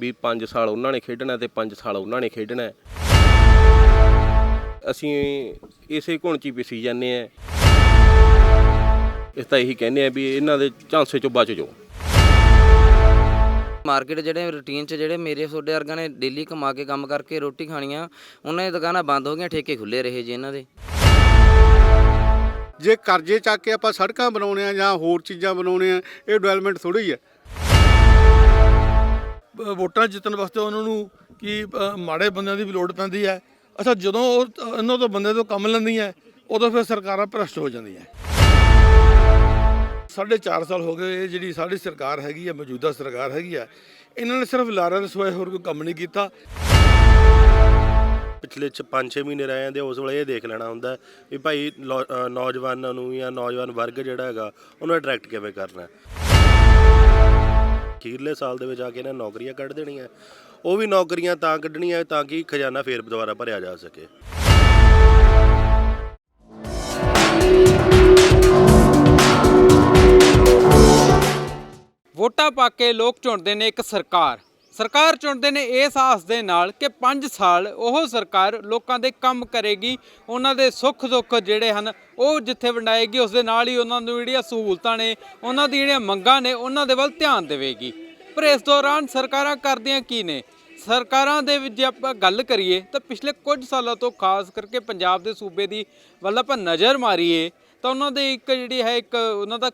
ਵੀ 5 ਸਾਲ ਉਹਨਾਂ ਨੇ ਖੇਡਣਾ ਤੇ 5 ਸਾਲ ਉਹਨਾਂ ਨੇ ਖੇਡਣਾ। ਅਸੀਂ ਇਸੇ ਘੁਣ 'ਚ ਹੀ ਪਿਸੀ ਜਾਂਦੇ ਹਾਂ। ਇਸ ਤਾਂ ਇਹੀ ਕਹਿੰਦੇ ਆ ਵੀ ਇਹਨਾਂ ਦੇ ਝਾਂਸੇ 'ਚੋਂ ਬਚ ਜਾਓ। ਮਾਰਕੀਟ ਜਿਹੜੇ ਰੂਟੀਨ 'ਚ ਜਿਹੜੇ ਮੇਰੇ ਤੁਹਾਡੇ ਵਰਗਿਆਂ ਨੇ ਡੇਲੀ ਕਮਾ ਕੇ ਕੰਮ ਕਰਕੇ ਰੋਟੀ ਖਾਣੀ ਆ, ਉਹਨਾਂ ਦੀਆਂ ਦੁਕਾਨਾਂ ਬੰਦ ਹੋ ਗਈਆਂ, ਠੇਕੇ ਖੁੱਲ੍ਹੇ ਰਹੇ ਜੀ ਇਹਨਾਂ ਦੇ। ਜੇ ਕਰਜ਼ੇ ਚੱਕ ਕੇ ਆਪਾਂ ਸੜਕਾਂ ਬਣਾਉਣੇ ਆ ਜਾਂ ਹੋਰ ਚੀਜ਼ਾਂ ਬਣਾਉਣੇ ਆ, ਇਹ ਡਿਵੈਲਪਮੈਂਟ ਥੋੜ੍ਹੀ ਹੈ। ਵੋਟਾਂ ਜਿੱਤਣ ਵਾਸਤੇ ਉਹਨਾਂ ਨੂੰ ਕੀ ਮਾੜੇ ਬੰਦਿਆਂ ਦੀ ਵੀ ਲੋੜ ਪੈਂਦੀ ਹੈ। ਅੱਛਾ, ਜਦੋਂ ਉਹ ਇਹਨਾਂ ਤੋਂ ਬੰਦੇ ਤੋਂ ਕੰਮ ਲੈਂਦੀਆਂ ਉਦੋਂ ਫਿਰ ਸਰਕਾਰਾਂ ਭ੍ਰਸ਼ਟ ਹੋ ਜਾਂਦੀਆਂ। 4.5 ਸਾਲ ਹੋ ਗਏ ਜਿਹੜੀ ਸਾਡੀ ਸਰਕਾਰ ਹੈਗੀ ਆ, ਮੌਜੂਦਾ ਸਰਕਾਰ ਹੈਗੀ ਆ, ਇਹਨਾਂ ਨੇ ਸਿਰਫ ਲਾਰਿਆਂ ਦੇ ਸਿਵਾਏ ਹੋਰ ਕੋਈ ਕੰਮ ਨਹੀਂ ਕੀਤਾ। ਪਿਛਲੇ 5-6 ਮਹੀਨੇ ਰਹੇ ਜਾਂਦੇ, ਉਸ ਵੇਲੇ ਇਹ ਦੇਖ ਲੈਣਾ ਹੁੰਦਾ ਵੀ ਭਾਈ ਨੌਜਵਾਨਾਂ ਨੂੰ ਜਾਂ ਨੌਜਵਾਨ ਵਰਗ ਜਿਹੜਾ ਹੈਗਾ ਉਹਨੂੰ ਅਟਰੈਕਟ ਕਿਵੇਂ ਕਰਨਾ। ਅਖੀਰਲੇ ਸਾਲ ਦੇ ਵਿੱਚ ਆ ਕੇ ਇਹਨਾਂ ਨੌਕਰੀਆਂ ਕੱਢ ਦੇਣੀਆਂ, ਉਹ ਵੀ ਨੌਕਰੀਆਂ ਤਾਂ ਕੱਢਣੀਆਂ ਤਾਂ ਕਿ ਖਜ਼ਾਨਾ ਫੇਰ ਦੁਬਾਰਾ ਭਰਿਆ ਜਾ ਸਕੇ। ਵੋਟਾਂ ਪਾ ਕੇ ਲੋਕ ਚੁਣਦੇ ਨੇ ਇੱਕ ਸਰਕਾਰ ਚੁਣਦੇ ਨੇ ਇਸ ਆਸ ਦੇ ਨਾਲ ਕਿ 5 ਸਾਲ ਉਹ ਸਰਕਾਰ ਲੋਕਾਂ ਦੇ ਕੰਮ ਕਰੇਗੀ, ਉਹਨਾਂ ਦੇ ਸੁੱਖ ਦੁੱਖ ਜਿਹੜੇ ਹਨ ਉਹ ਜਿੱਥੇ ਵੰਡਾਏਗੀ, ਉਸ ਦੇ ਨਾਲ ਹੀ ਉਹਨਾਂ ਨੂੰ ਜਿਹੜੀਆਂ ਸਹੂਲਤਾਂ ਨੇ, ਉਹਨਾਂ ਦੀ ਜਿਹੜੀਆਂ ਮੰਗਾਂ ਨੇ, ਉਹਨਾਂ ਦੇ ਵੱਲ ਧਿਆਨ ਦੇਵੇਗੀ। ਪਰ ਇਸ ਦੌਰਾਨ ਸਰਕਾਰਾਂ ਕਰਦੀਆਂ ਕੀ ਨੇ? ਸਰਕਾਰਾਂ ਦੇ ਵਿੱਚ ਜੇ ਆਪਾਂ ਗੱਲ ਕਰੀਏ ਤਾਂ ਪਿਛਲੇ ਕੁਝ ਸਾਲਾਂ ਤੋਂ ਖਾਸ ਕਰਕੇ ਪੰਜਾਬ ਦੇ ਸੂਬੇ ਦੀ ਵੱਲ ਆਪਾਂ ਨਜ਼ਰ ਮਾਰੀਏ ਤਾਂ ਉਹਨਾਂ ਦੇ ਇੱਕ ਜਿਹੜੀ ਹੈ ਇੱਕ ਉਹਨਾਂ ਦਾ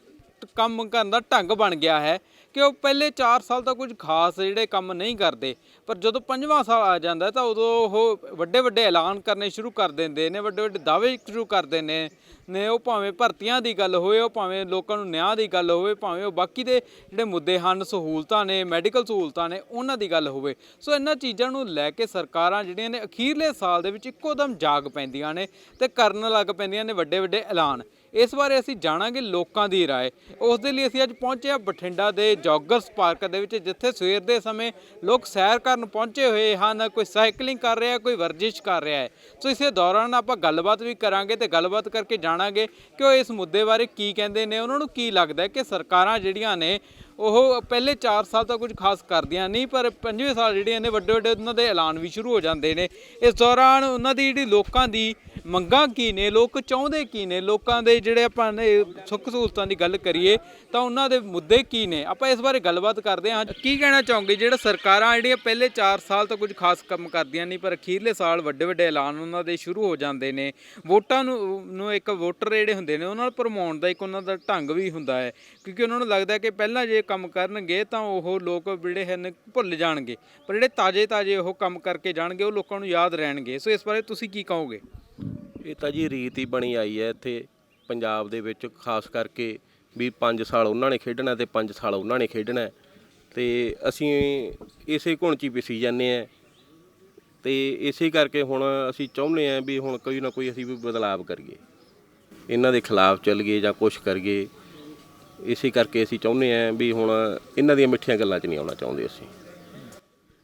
ਕੰਮ ਕਰਨ ਦਾ ਢੰਗ ਬਣ ਗਿਆ ਹੈ ਕਿ ਉਹ ਪਹਿਲੇ 4 ਸਾਲ ਤਾਂ ਕੁਝ ਖਾਸ ਜਿਹੜੇ ਕੰਮ ਨਹੀਂ ਕਰਦੇ, ਪਰ ਜਦੋਂ 5ਵਾਂ ਸਾਲ ਆ ਜਾਂਦਾ ਤਾਂ ਉਦੋਂ ਉਹ ਵੱਡੇ ਐਲਾਨ ਕਰਨੇ ਸ਼ੁਰੂ ਕਰ ਦਿੰਦੇ ਨੇ, ਵੱਡੇ ਦਾਅਵੇ ਸ਼ੁਰੂ ਕਰਦੇ ਨੇ ਉਹ ਭਾਵੇਂ ਭਰਤੀਆਂ ਦੀ ਗੱਲ ਹੋਵੇ, ਉਹ ਭਾਵੇਂ ਲੋਕਾਂ ਨੂੰ ਨਿਆਂ ਦੀ ਗੱਲ ਹੋਵੇ, ਭਾਵੇਂ ਉਹ ਬਾਕੀ ਦੇ ਜਿਹੜੇ ਮੁੱਦੇ ਹਨ, ਸਹੂਲਤਾਂ ਨੇ, ਮੈਡੀਕਲ ਸਹੂਲਤਾਂ ਨੇ, ਉਹਨਾਂ ਦੀ ਗੱਲ ਹੋਵੇ। ਸੋ ਇਹਨਾਂ ਚੀਜ਼ਾਂ ਨੂੰ ਲੈ ਕੇ ਸਰਕਾਰਾਂ ਜਿਹੜੀਆਂ ਨੇ ਅਖੀਰਲੇ ਸਾਲ ਦੇ ਵਿੱਚ ਇੱਕੋ ਦਮ ਜਾਗ ਪੈਂਦੀਆਂ ਨੇ ਤੇ ਕਰਨ ਲੱਗ ਪੈਂਦੀਆਂ ਨੇ ਵੱਡੇ ਐਲਾਨ। ਇਸ ਬਾਰੇ ਅਸੀਂ ਜਾਣਾਂਗੇ ਲੋਕਾਂ ਦੀ ਰਾਏ। ਉਸ ਦੇ ਲਈ ਅਸੀਂ ਅੱਜ ਪਹੁੰਚੇ ਹਾਂ ਬਠਿੰਡਾ ਦੇ ਜੋਗਰਸ ਪਾਰਕ ਦੇ ਵਿੱਚ, ਜਿੱਥੇ ਸਵੇਰ ਦੇ ਸਮੇਂ ਲੋਕ ਸੈਰ ਕਰਨ ਪਹੁੰਚੇ ਹੋਏ ਹਨ। ਕੋਈ ਸਾਈਕਲਿੰਗ ਕਰ ਰਿਹਾ, ਕੋਈ ਵਰਜਿਸ਼ ਕਰ ਰਿਹਾ ਹੈ। ਸੋ ਇਸੇ ਦੌਰਾਨ ਆਪਾਂ ਗੱਲਬਾਤ ਵੀ ਕਰਾਂਗੇ ਤੇ ਗੱਲਬਾਤ ਕਰਕੇ ਜਾਣਾਂਗੇ ਕਿ ਉਹ ਇਸ ਮੁੱਦੇ ਬਾਰੇ ਕੀ ਕਹਿੰਦੇ ਨੇ, ਉਹਨਾਂ ਨੂੰ ਕੀ ਲੱਗਦਾ ਕਿ ਸਰਕਾਰਾਂ ਜਿਹੜੀਆਂ ਨੇ ਉਹ ਪਹਿਲੇ 4 ਸਾਲ ਤਾਂ ਕੁਝ ਖਾਸ ਕਰਦੀਆਂ ਨਹੀਂ, ਪਰ 5ਵੇਂ ਸਾਲ ਜਿਹੜੀਆਂ ਨੇ ਵੱਡੇ ਉਹਨਾਂ ਦੇ ਐਲਾਨ ਵੀ ਸ਼ੁਰੂ ਹੋ ਜਾਂਦੇ ਨੇ। ਇਸ ਦੌਰਾਨ ਉਹਨਾਂ ਦੀ ਜਿਹੜੀ ਲੋਕਾਂ ਦੀ ਮੰਗਾਂ ਕੀ ਨੇ, ਲੋਕ ਚਾਹੁੰਦੇ ਕੀ ਨੇ, ਲੋਕਾਂ ਦੇ ਜਿਹੜੇ ਆਪਾਂ ਨੇ ਸੁੱਖ ਸਹੂਲਤਾਂ ਦੀ ਗੱਲ ਕਰੀਏ ਤਾਂ ਉਹਨਾਂ ਦੇ ਮੁੱਦੇ ਕੀ ਨੇ, ਆਪਾਂ ਇਸ ਬਾਰੇ ਗੱਲਬਾਤ ਕਰਦੇ ਹਾਂ। ਕੀ ਕਹਿਣਾ ਚਾਹੋਗੇ ਜਿਹੜਾ ਸਰਕਾਰਾਂ ਜਿਹੜੀਆਂ ਪਹਿਲੇ 4 ਸਾਲ ਤਾਂ ਕੁਝ ਖਾਸ ਕੰਮ ਕਰਦੀਆਂ ਨਹੀਂ, ਪਰ ਅਖੀਰਲੇ ਸਾਲ ਵੱਡੇ ਐਲਾਨ ਉਹਨਾਂ ਦੇ ਸ਼ੁਰੂ ਹੋ ਜਾਂਦੇ ਨੇ। ਵੋਟਾਂ ਨੂੰ ਇੱਕ ਵੋਟਰ ਜਿਹੜੇ ਹੁੰਦੇ ਨੇ ਉਹਨਾਂ ਨਾਲ ਭਰਮਾਉਣ ਦਾ ਇੱਕ ਉਹਨਾਂ ਦਾ ਢੰਗ ਵੀ ਹੁੰਦਾ ਹੈ, ਕਿਉਂਕਿ ਉਹਨਾਂ ਨੂੰ ਲੱਗਦਾ ਕਿ ਪਹਿਲਾਂ ਜੇ ਕੰਮ ਕਰਨਗੇ ਤਾਂ ਉਹ ਲੋਕ ਜਿਹੜੇ ਹਨ ਭੁੱਲ ਜਾਣਗੇ, ਪਰ ਜਿਹੜੇ ਤਾਜ਼ੇ ਉਹ ਕੰਮ ਕਰਕੇ ਜਾਣਗੇ ਉਹ ਲੋਕਾਂ ਨੂੰ ਯਾਦ ਰਹਿਣਗੇ। ਸੋ ਇਸ ਬਾਰੇ ਤੁਸੀਂ ਕੀ ਕਹੋਗੇ? ਇਹ ਤਾਂ ਜੀ ਰੀਤ ਹੀ ਬਣੀ ਆਈ ਹੈ ਇੱਥੇ ਪੰਜਾਬ ਦੇ ਵਿੱਚ, ਖਾਸ ਕਰਕੇ ਵੀ 5 ਸਾਲ ਉਹਨਾਂ ਨੇ ਖੇਡਣਾ ਤੇ 5 ਸਾਲ ਉਹਨਾਂ ਨੇ ਖੇਡਣਾ। ਤੇ ਅਸੀਂ ਇਸੇ ਘੁਣ 'ਚ ਹੀ ਪਿਸੀ ਜਾਂਦੇ ਹਾਂ ਤੇ ਇਸੇ ਕਰਕੇ ਹੁਣ ਅਸੀਂ ਚਾਹੁੰਦੇ ਹਾਂ ਵੀ ਹੁਣ ਕੋਈ ਨਾ ਕੋਈ ਅਸੀਂ ਵੀ ਬਦਲਾਵ ਕਰੀਏ, ਇਹਨਾਂ ਦੇ ਖਿਲਾਫ ਚੱਲੀਏ ਜਾਂ ਕੁਛ ਕਰੀਏ। ਇਸੇ ਕਰਕੇ ਅਸੀਂ ਚਾਹੁੰਦੇ ਹਾਂ ਵੀ ਹੁਣ ਇਹਨਾਂ ਦੀਆਂ ਮਿੱਠੀਆਂ ਗੱਲਾਂ 'ਚ ਨਹੀਂ ਆਉਣਾ ਚਾਹੁੰਦੇ। ਅਸੀਂ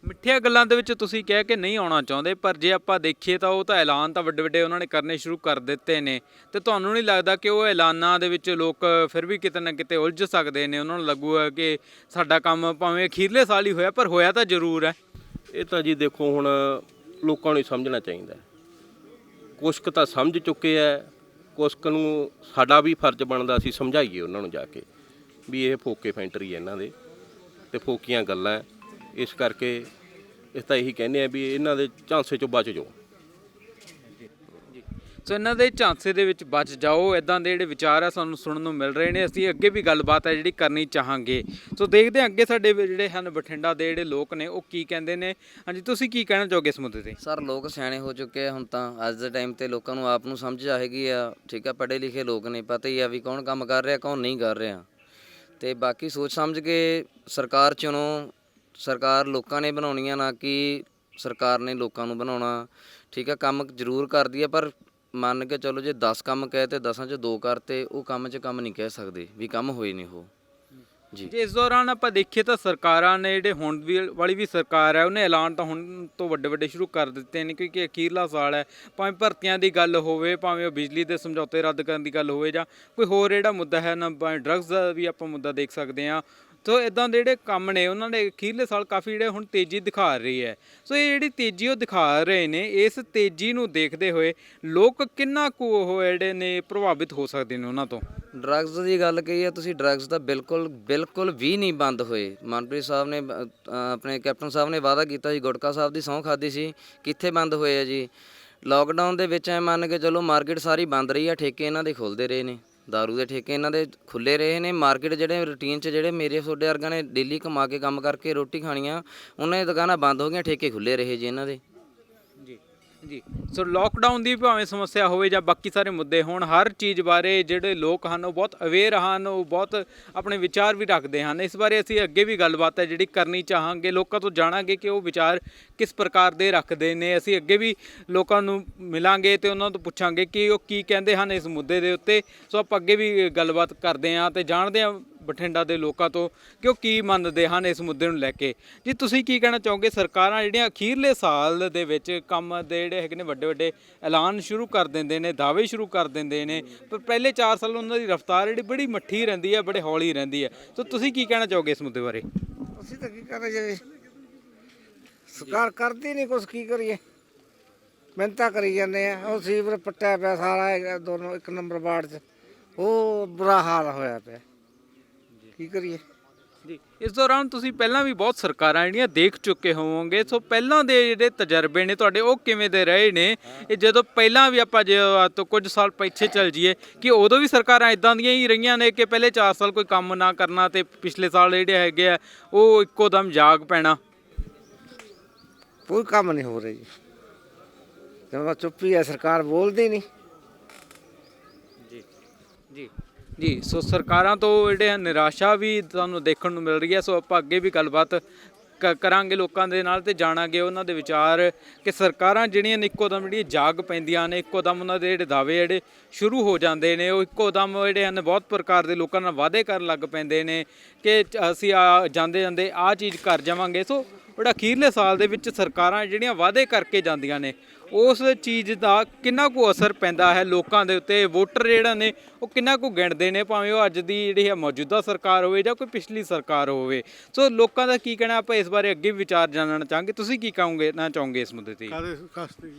ਮਿੱਠੀਆਂ ਗੱਲਾਂ ਦੇ ਵਿੱਚ ਤੁਸੀਂ ਕਹਿ ਕੇ ਨਹੀਂ ਆਉਣਾ ਚਾਹੁੰਦੇ, ਪਰ ਜੇ ਆਪਾਂ ਦੇਖੀਏ ਤਾਂ ਉਹ ਤਾਂ ਐਲਾਨ ਤਾਂ ਵੱਡੇ ਉਹਨਾਂ ਨੇ ਕਰਨੇ ਸ਼ੁਰੂ ਕਰ ਦਿੱਤੇ ਨੇ। ਤੇ ਤੁਹਾਨੂੰ ਨਹੀਂ ਲੱਗਦਾ ਕਿ ਉਹ ਐਲਾਨਾਂ ਦੇ ਵਿੱਚ ਲੋਕ ਫਿਰ ਵੀ ਕਿਤੇ ਨਾ ਕਿਤੇ ਉਲਝ ਸਕਦੇ ਨੇ? ਉਹਨਾਂ ਨੂੰ ਲੱਗੂਗਾ ਕਿ ਸਾਡਾ ਕੰਮ ਭਾਵੇਂ ਅਖੀਰਲੇ ਸਾਲ ਹੀ ਹੋਇਆ, ਪਰ ਹੋਇਆ ਤਾਂ ਜ਼ਰੂਰ ਹੈ। ਇਹ ਤਾਂ ਜੀ ਦੇਖੋ ਹੁਣ ਲੋਕਾਂ ਨੂੰ ਸਮਝਣਾ ਚਾਹੀਦਾ। ਕੁਛ ਕੁ ਤਾਂ ਸਮਝ ਚੁੱਕੇ ਹੈ, ਕੁਛ ਕੁ ਨੂੰ ਸਾਡਾ ਵੀ ਫਰਜ਼ ਬਣਦਾ ਅਸੀਂ ਸਮਝਾਈਏ ਉਹਨਾਂ ਨੂੰ ਜਾ ਕੇ ਵੀ ਇਹ ਫੋਕੇ ਫੈਂਟਰੀ ਹੈ ਇਹਨਾਂ ਦੇ ਤੇ ਫੋਕੀਆਂ ਗੱਲਾਂ। ਇਸ ਕਰਕੇ ਇਸ ਤਾਂ ਇਹੀ ਕਹਿੰਦੇ ਆ ਵੀ ਇਹਨਾਂ ਦੇ ਝਾਂਸੇ 'ਚੋਂ ਬਚ ਜਾਓ। ਸੋ ਇਹਨਾਂ ਦੇ ਝਾਂਸੇ ਦੇ ਵਿੱਚ ਬਚ ਜਾਓ, ਇੱਦਾਂ ਦੇ ਜਿਹੜੇ ਵਿਚਾਰ ਆ ਸਾਨੂੰ ਸੁਣਨ ਨੂੰ ਮਿਲ ਰਹੇ ਨੇ। ਅਸੀਂ ਅੱਗੇ ਵੀ ਗੱਲਬਾਤ ਹੈ ਜਿਹੜੀ ਕਰਨੀ ਚਾਹਾਂਗੇ। ਸੋ ਦੇਖਦੇ ਹਾਂ ਅੱਗੇ ਸਾਡੇ ਜਿਹੜੇ ਹਨ ਬਠਿੰਡਾ ਦੇ ਜਿਹੜੇ ਲੋਕ ਨੇ ਉਹ ਕੀ ਕਹਿੰਦੇ ਨੇ। ਹਾਂਜੀ, ਤੁਸੀਂ ਕੀ ਕਹਿਣਾ ਚਾਹੋਗੇ ਇਸ ਮੁੱਦੇ 'ਤੇ? ਸਰ, ਲੋਕ ਸਿਆਣੇ ਹੋ ਚੁੱਕੇ ਆ ਹੁਣ ਤਾਂ। ਅੱਜ ਦੇ ਟਾਈਮ 'ਤੇ ਲੋਕਾਂ ਨੂੰ ਆਪ ਨੂੰ ਸਮਝ ਆ ਹੈਗੀ ਆ, ਠੀਕ ਆ, ਪੜ੍ਹੇ ਲਿਖੇ ਲੋਕ ਨੇ, ਪਤਾ ਹੀ ਆ ਵੀ ਕੌਣ ਕੰਮ ਕਰ ਰਿਹਾ ਕੌਣ ਨਹੀਂ ਕਰ ਰਿਹਾ। ਅਤੇ ਬਾਕੀ ਸੋਚ ਸਮਝ ਕੇ ਸਰਕਾਰ ਚੁਣੋ। ਸਰਕਾਰ ਲੋਕਾਂ ਨੇ ਬਣਾਉਣੀ ਆ, ਨਾ ਕਿ ਸਰਕਾਰ ਨੇ ਲੋਕਾਂ ਨੂੰ ਬਣਾਉਣਾ। ਠੀਕ ਆ, ਕੰਮ ਜ਼ਰੂਰ ਕਰਦੀ ਆ, ਪਰ ਮੰਨ ਕੇ ਚਲੋ ਜੇ 10 ਕੰਮ ਕਹੇ ਤੇ 10 'ਚ 2 ਕਰਤੇ, ਉਹ ਕੰਮ 'ਚ ਕੰਮ ਨਹੀਂ ਕਹਿ ਸਕਦੇ ਵੀ ਕੰਮ ਹੋਏ ਨਹੀਂ ਉਹ ਜੀ। ਜੇ ਇਸ ਦੌਰਾਨ ਆਪਾਂ ਦੇਖੀਏ ਤਾਂ ਸਰਕਾਰਾਂ ਨੇ ਜਿਹੜੇ ਹੁਣ ਵਾਲੀ ਵੀ ਸਰਕਾਰ ਹੈ ਉਹਨੇ ਐਲਾਨ ਤਾਂ ਹੁਣ ਤੋਂ ਵੱਡੇ ਸ਼ੁਰੂ ਕਰ ਦਿੱਤੇ ਨੇ, ਕਿਉਂਕਿ ਅਖੀਰਲਾ ਸਾਲ ਹੈ। ਭਾਵੇਂ ਭਰਤੀਆਂ ਦੀ ਗੱਲ ਹੋਵੇ, ਭਾਵੇਂ ਉਹ ਬਿਜਲੀ ਦੇ ਸਮਝੌਤੇ ਰੱਦ ਕਰਨ ਦੀ ਗੱਲ ਹੋਵੇ, ਜਾਂ ਕੋਈ ਹੋਰ ਜਿਹੜਾ ਮੁੱਦਾ ਹੈ ਨਾ, ਡਰੱਗਸ ਦਾ ਵੀ ਆਪਾਂ ਮੁੱਦਾ ਦੇਖ ਸਕਦੇ ਹਾਂ। ਸੋ ਇਦਾਂ ਦੇ ਜਿਹੜੇ ਕੰਮ ਨੇ ਉਹਨਾਂ ਦੇ ਅਖੀਰਲੇ ਸਾਲ ਕਾਫੀ ਜਿਹੜੇ ਹੁਣ ਤੇਜ਼ੀ ਦਿਖਾ ਰਹੀ ਹੈ। ਸੋ ਇਹ ਜਿਹੜੀ ਤੇਜ਼ੀ ਉਹ ਦਿਖਾ ਰਹੇ ਨੇ, ਇਸ ਤੇਜ਼ੀ ਨੂੰ ਦੇਖਦੇ ਹੋਏ ਲੋਕ ਕਿੰਨਾ ਕੁ ਉਹ ਜਿਹੜੇ ਨੇ ਪ੍ਰਭਾਵਿਤ ਹੋ ਸਕਦੇ ਨੇ ਉਹਨਾਂ ਤੋਂ। ਡਰੱਗਸ ਦੀ ਗੱਲ ਕਹੀ ਹੈ ਤੁਸੀਂ, ਡਰੱਗਸ ਤਾਂ ਬਿਲਕੁਲ ਵੀ ਨਹੀਂ ਬੰਦ ਹੋਏ। ਮਨਪ੍ਰੀਤ ਸਾਹਿਬ ਨੇ ਆਪਣੇ ਕੈਪਟਨ ਸਾਹਿਬ ਨੇ ਵਾਅਦਾ ਕੀਤਾ ਸੀ, ਗੁਟਕਾ ਸਾਹਿਬ ਦੀ ਸਹੁੰ ਖਾਧੀ ਸੀ, ਕਿੱਥੇ ਬੰਦ ਹੋਏ ਆ ਜੀ। ਲਾਕਡਾਊਨ ਦੇ ਵਿੱਚ ਐ ਮੰਨ ਕੇ ਚਲੋ ਮਾਰਕੀਟ ਸਾਰੀ ਬੰਦ ਰਹੀ ਆ, ਠੇਕੇ ਇਹਨਾਂ ਦੇ ਖੁੱਲ੍ਹਦੇ ਰਹੇ ਨੇ, ਦਾਰੂ ਦੇ ਠੇਕੇ ਇਹਨਾਂ ਦੇ ਖੁੱਲ੍ਹੇ ਰਹੇ ਨੇ। ਮਾਰਕੀਟ ਜਿਹੜੇ ਰੂਟੀਨ 'ਚ ਜਿਹੜੇ ਮੇਰੇ ਤੁਹਾਡੇ ਵਰਗਿਆਂ ਨੇ ਡੇਲੀ ਕਮਾ ਕੇ ਕੰਮ ਕਰਕੇ ਰੋਟੀ ਖਾਣੀ ਆ, ਉਹਨਾਂ ਦੀਆਂ ਦੁਕਾਨਾਂ ਬੰਦ ਹੋ ਗਈਆਂ, ਠੇਕੇ ਖੁੱਲ੍ਹੇ ਰਹੇ ਜੀ ਇਹਨਾਂ ਦੇ। ਜੀ ਜੀ, ਸੋ ਲੋਕਡਾਊਨ ਦੀ ਭਾਵੇਂ ਸਮੱਸਿਆ ਹੋਵੇ ਜਾਂ ਬਾਕੀ ਸਾਰੇ ਮੁੱਦੇ ਹੋਣ, ਹਰ ਚੀਜ਼ ਬਾਰੇ ਜਿਹੜੇ ਲੋਕ ਹਨ ਉਹ ਬਹੁਤ ਅਵੇਅਰ ਹਨ, ਉਹ ਬਹੁਤ ਆਪਣੇ ਵਿਚਾਰ ਵੀ ਰੱਖਦੇ ਹਨ। ਇਸ ਬਾਰੇ ਅਸੀਂ ਅੱਗੇ ਵੀ ਗੱਲਬਾਤ ਹੈ ਜਿਹੜੀ ਕਰਨੀ ਚਾਹਾਂਗੇ, ਲੋਕਾਂ ਤੋਂ ਜਾਣਾਂਗੇ ਕਿ ਉਹ ਵਿਚਾਰ ਕਿਸ ਪ੍ਰਕਾਰ ਦੇ ਰੱਖਦੇ ਨੇ। ਅਸੀਂ ਅੱਗੇ ਵੀ ਲੋਕਾਂ ਨੂੰ ਮਿਲਾਂਗੇ ਤੇ ਉਹਨਾਂ ਤੋਂ ਪੁੱਛਾਂਗੇ ਕਿ ਉਹ ਕੀ ਕਹਿੰਦੇ ਹਨ ਇਸ ਮੁੱਦੇ ਦੇ ਉੱਤੇ। ਸੋ ਆਪਾਂ ਅੱਗੇ ਵੀ ਗੱਲਬਾਤ ਕਰਦੇ ਹਾਂ ਤੇ ਜਾਣਦੇ ਹਾਂ ਬਠਿੰਡਾ ਦੇ ਲੋਕਾਂ ਤੋਂ ਕਿ ਉਹ ਕੀ ਮੰਨਦੇ ਹਨ ਇਸ ਮੁੱਦੇ ਨੂੰ ਲੈ ਕੇ। ਜੀ ਤੁਸੀਂ ਕੀ ਕਹਿਣਾ ਚਾਹੋਗੇ? ਸਰਕਾਰਾਂ ਜਿਹੜੀਆਂ ਅਖੀਰਲੇ ਸਾਲ ਦੇ ਵਿੱਚ ਕੰਮ ਦੇ ਜਿਹੜੇ ਹੈਗੇ ਨੇ ਵੱਡੇ ਵੱਡੇ ਐਲਾਨ ਸ਼ੁਰੂ ਕਰ ਦਿੰਦੇ ਨੇ, ਦਾਅਵੇ ਸ਼ੁਰੂ ਕਰ ਦਿੰਦੇ ਨੇ, ਪਰ ਪਹਿਲੇ 4 ਸਾਲ ਉਹਨਾਂ ਦੀ ਰਫ਼ਤਾਰ ਜਿਹੜੀ ਬੜੀ ਮੱਠੀ ਰਹਿੰਦੀ ਹੈ, ਬੜੇ ਹੌਲੀ ਰਹਿੰਦੀ ਹੈ। ਸੋ ਤੁਸੀਂ ਕੀ ਕਹਿਣਾ ਚਾਹੋਗੇ ਇਸ ਮੁੱਦੇ ਬਾਰੇ? ਅਸੀਂ ਤਾਂ ਕੀ ਕਰਾਂ ਜੀ, ਸਰਕਾਰ ਕਰਦੀ ਨਹੀਂ ਕੁਛ, ਕੀ ਕਰੀਏ, ਮਿਹਨਤਾਂ ਕਰੀ ਜਾਂਦੇ ਆ। ਉਹ ਸੀਵਰ ਪੱਟਿਆ ਪਿਆ ਸਾਰਾ ਦੋਨੋਂ 1 ਨੰਬਰ ਵਾਰਡ 'ਚ, ਉਹ ਬੁਰਾ ਹਾਲ ਹੋਇਆ ਪਿਆ, ਕੀ ਕਰੀਏ ਜੀ। ਇਸ ਦੌਰਾਨ ਤੁਸੀਂ ਪਹਿਲਾਂ ਵੀ ਬਹੁਤ ਸਰਕਾਰਾਂ ਜਿਹੜੀਆਂ ਦੇਖ ਚੁੱਕੇ ਹੋਵੋਗੇ, ਸੋ ਪਹਿਲਾਂ ਦੇ ਜਿਹੜੇ ਤਜਰਬੇ ਨੇ ਤੁਹਾਡੇ ਉਹ ਕਿਵੇਂ ਦੇ ਰਹੇ ਨੇ? ਇਹ ਜਦੋਂ ਪਹਿਲਾਂ ਵੀ ਆਪਾਂ ਜੇ ਤੋਂ ਕੁਝ ਸਾਲ ਪਿੱਛੇ ਚੱਲ ਜਾਈਏ ਕਿ ਉਦੋਂ ਵੀ ਸਰਕਾਰਾਂ ਇਦਾਂ ਦੀਆਂ ਹੀ ਰਹੀਆਂ ਨੇ ਕਿ ਪਹਿਲੇ 4 ਸਾਲ ਕੋਈ ਕੰਮ ਨਾ ਕਰਨਾ ਤੇ ਪਿਛਲੇ ਸਾਲ ਜਿਹੜੇ ਹੈਗੇ ਆ ਉਹ ਇੱਕੋ ਦਮ ਜਾਗ ਪੈਣਾ? ਕੋਈ ਕੰਮ ਨਹੀਂ ਹੋ ਰਿਹਾ ਜੀ, ਜਮਾਂ ਚੁੱਪੀ ਹੈ, ਸਰਕਾਰ ਬੋਲਦੀ ਨਹੀਂ। ਜੀ ਜੀ, ਸੋ ਸਰਕਾਰਾਂ ਤੋਂ ਜਿਹੜੇ ਨਿਰਾਸ਼ਾ ਵੀ ਤੁਹਾਨੂੰ ਦੇਖਣ ਨੂੰ ਮਿਲ ਰਹੀ ਹੈ। ਸੋ ਆਪਾਂ ਅੱਗੇ ਵੀ ਗੱਲਬਾਤ ਕਰਾਂਗੇ ਲੋਕਾਂ ਦੇ ਨਾਲ ਤੇ ਜਾਣਾਂਗੇ ਉਹਨਾਂ ਦੇ ਵਿਚਾਰ ਕਿ ਸਰਕਾਰਾਂ ਜਿਹੜੀਆਂ ਨੇ ਇੱਕੋ ਦਮ ਜਿਹੜੀਆਂ ਜਾਗ ਪੈਂਦੀਆਂ ਨੇ, ਇੱਕੋ ਦਮ ਉਹਨਾਂ ਦੇ ਜਿਹੜੇ ਦਾਅਵੇ ਜਿਹੜੇ ਸ਼ੁਰੂ ਹੋ ਜਾਂਦੇ ਨੇ, ਉਹ ਇੱਕੋ ਦਮ ਜਿਹੜੇ ਹਨ ਬਹੁਤ ਪ੍ਰਕਾਰ ਦੇ ਲੋਕਾਂ ਨਾਲ ਵਾਅਦੇ ਕਰਨ ਲੱਗ ਪੈਂਦੇ ਨੇ ਕਿ ਅਸੀਂ ਜਾਂਦੇ ਜਾਂਦੇ ਆਹ ਚੀਜ਼ ਕਰ ਜਾਵਾਂਗੇ। ਸੋ ਬੜਾ ਅਖੀਰਲੇ ਸਾਲ ਦੇ ਵਿੱਚ ਸਰਕਾਰਾਂ ਜਿਹੜੀਆਂ ਵਾਅਦੇ ਕਰਕੇ ਜਾਂਦੀਆਂ ਨੇ, ਉਸ ਚੀਜ਼ ਦਾ ਕਿੰਨਾ ਕੁ ਅਸਰ ਪੈਂਦਾ ਹੈ ਲੋਕਾਂ ਦੇ ਉੱਤੇ? ਵੋਟਰ ਜਿਹੜਾ ਨੇ ਉਹ ਕਿੰਨਾ ਕੁ ਗਿਣਦੇ ਨੇ, ਭਾਵੇਂ ਉਹ ਅੱਜ ਦੀ ਜਿਹੜੀ ਹੈ ਮੌਜੂਦਾ ਸਰਕਾਰ ਹੋਵੇ ਜਾਂ ਕੋਈ ਪਿਛਲੀ ਸਰਕਾਰ ਹੋਵੇ। ਸੋ ਲੋਕਾਂ ਦਾ ਕੀ ਕਹਿਣਾ, ਆਪਾਂ ਇਸ ਬਾਰੇ ਅੱਗੇ ਵਿਚਾਰ ਜਾਣਨਾ ਚਾਹਾਂਗੇ। ਤੁਸੀਂ ਕੀ ਕਹੋਗੇ ਨਾ ਚਾਹੋਗੇ ਇਸ ਮੁੱਦੇ ਤੇ?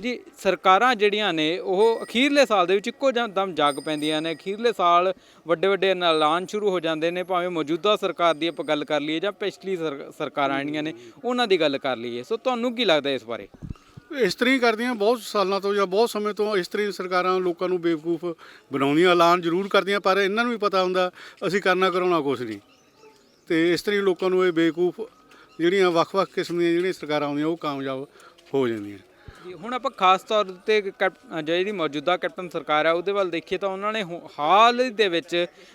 ਜੀ, ਸਰਕਾਰਾਂ ਜਿਹੜੀਆਂ ਨੇ ਉਹ ਅਖੀਰਲੇ ਸਾਲ ਦੇ ਵਿੱਚ ਇੱਕੋ ਦਮ ਜਾਗ ਪੈਂਦੀਆਂ ਨੇ, ਅਖੀਰਲੇ ਸਾਲ ਵੱਡੇ ਵੱਡੇ ਐਲਾਨ ਸ਼ੁਰੂ ਹੋ ਜਾਂਦੇ ਨੇ, ਭਾਵੇਂ ਮੌਜੂਦਾ ਸਰਕਾਰ ਦੀ ਆਪਾਂ ਗੱਲ ਕਰ ਲਈਏ ਜਾਂ ਪਿਛਲੀ ਸਰਕਾਰਾਂ ਜਿਹੜੀਆਂ ਨੇ ਉਹਨਾਂ ਦੀ ਗੱਲ ਕਰ ਲਈਏ। ਸੋ ਤੁਹਾਨੂੰ ਕੀ ਲੱਗਦਾ ਇਸ ਬਾਰੇ? ਇਸ ਤਰ੍ਹਾਂ ਹੀ ਕਰਦੀਆਂ ਬਹੁਤ ਸਾਲਾਂ ਤੋਂ ਜਾਂ ਬਹੁਤ ਸਮੇਂ ਤੋਂ, ਇਸ ਤਰ੍ਹਾਂ ਹੀ ਸਰਕਾਰਾਂ ਲੋਕਾਂ ਨੂੰ ਬੇਵਕੂਫ ਬਣਾਉਂਦੀਆਂ, ਐਲਾਨ ਜ਼ਰੂਰ ਕਰਦੀਆਂ ਪਰ ਇਹਨਾਂ ਨੂੰ ਵੀ ਪਤਾ ਹੁੰਦਾ ਅਸੀਂ ਕਰਨਾ ਕਰਾਉਣਾ ਕੁਛ ਨਹੀਂ। ਅਤੇ ਇਸ ਤਰ੍ਹਾਂ ਹੀ ਲੋਕਾਂ ਨੂੰ ਇਹ ਬੇਵਕੂਫ ਜਿਹੜੀਆਂ ਵੱਖ-ਵੱਖ ਕਿਸਮ ਦੀਆਂ ਜਿਹੜੀਆਂ ਸਰਕਾਰਾਂ ਆਉਂਦੀਆਂ ਉਹ ਕਾਮਯਾਬ ਹੋ ਜਾਂਦੀਆਂ। ਹੁਣ ਆਪਾਂ ਖਾਸ ਤੌਰ ਤੇ ਜਿਹੜੀ ਮੌਜੂਦਾ ਕੈਪਟਨ ਸਰਕਾਰ ਹੈ ਉਹਦੇ ਵੱਲ ਦੇਖੀਏ ਤਾਂ ਉਹਨਾਂ ਨੇ ਹਾਲ ਦੇ ਵਿੱਚ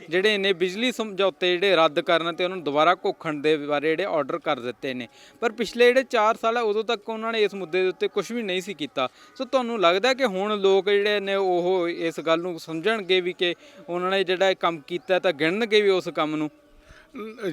ਜਿਹੜੇ ਨੇ ਬਿਜਲੀ ਸਮਝੌਤੇ ਜਿਹੜੇ ਰੱਦ ਕਰਨ ਤੇ ਉਹਨਾਂ ਨੂੰ ਦੁਬਾਰਾ ਘੋਖਣ ਦੇ ਬਾਰੇ ਜਿਹੜੇ ਆਰਡਰ ਕਰ ਦਿੱਤੇ ਨੇ, ਪਰ ਪਿਛਲੇ ਜਿਹੜੇ 4 ਸਾਲ ਹੈ ਉਦੋਂ ਤੱਕ ਉਹਨਾਂ ਨੇ ਇਸ ਮੁੱਦੇ ਦੇ ਉੱਤੇ ਕੁਝ ਵੀ ਨਹੀਂ ਸੀ ਕੀਤਾ। ਸੋ ਤੁਹਾਨੂੰ ਲੱਗਦਾ ਕਿ ਹੁਣ ਲੋਕ ਜਿਹੜੇ ਨੇ ਉਹ ਇਸ ਗੱਲ ਨੂੰ ਸਮਝਣਗੇ ਵੀ ਕਿ ਉਹਨਾਂ ਨੇ ਜਿਹੜਾ ਇਹ ਕੰਮ ਕੀਤਾ ਤਾਂ ਗਿਣਨਗੇ ਵੀ ਉਸ ਕੰਮ ਨੂੰ?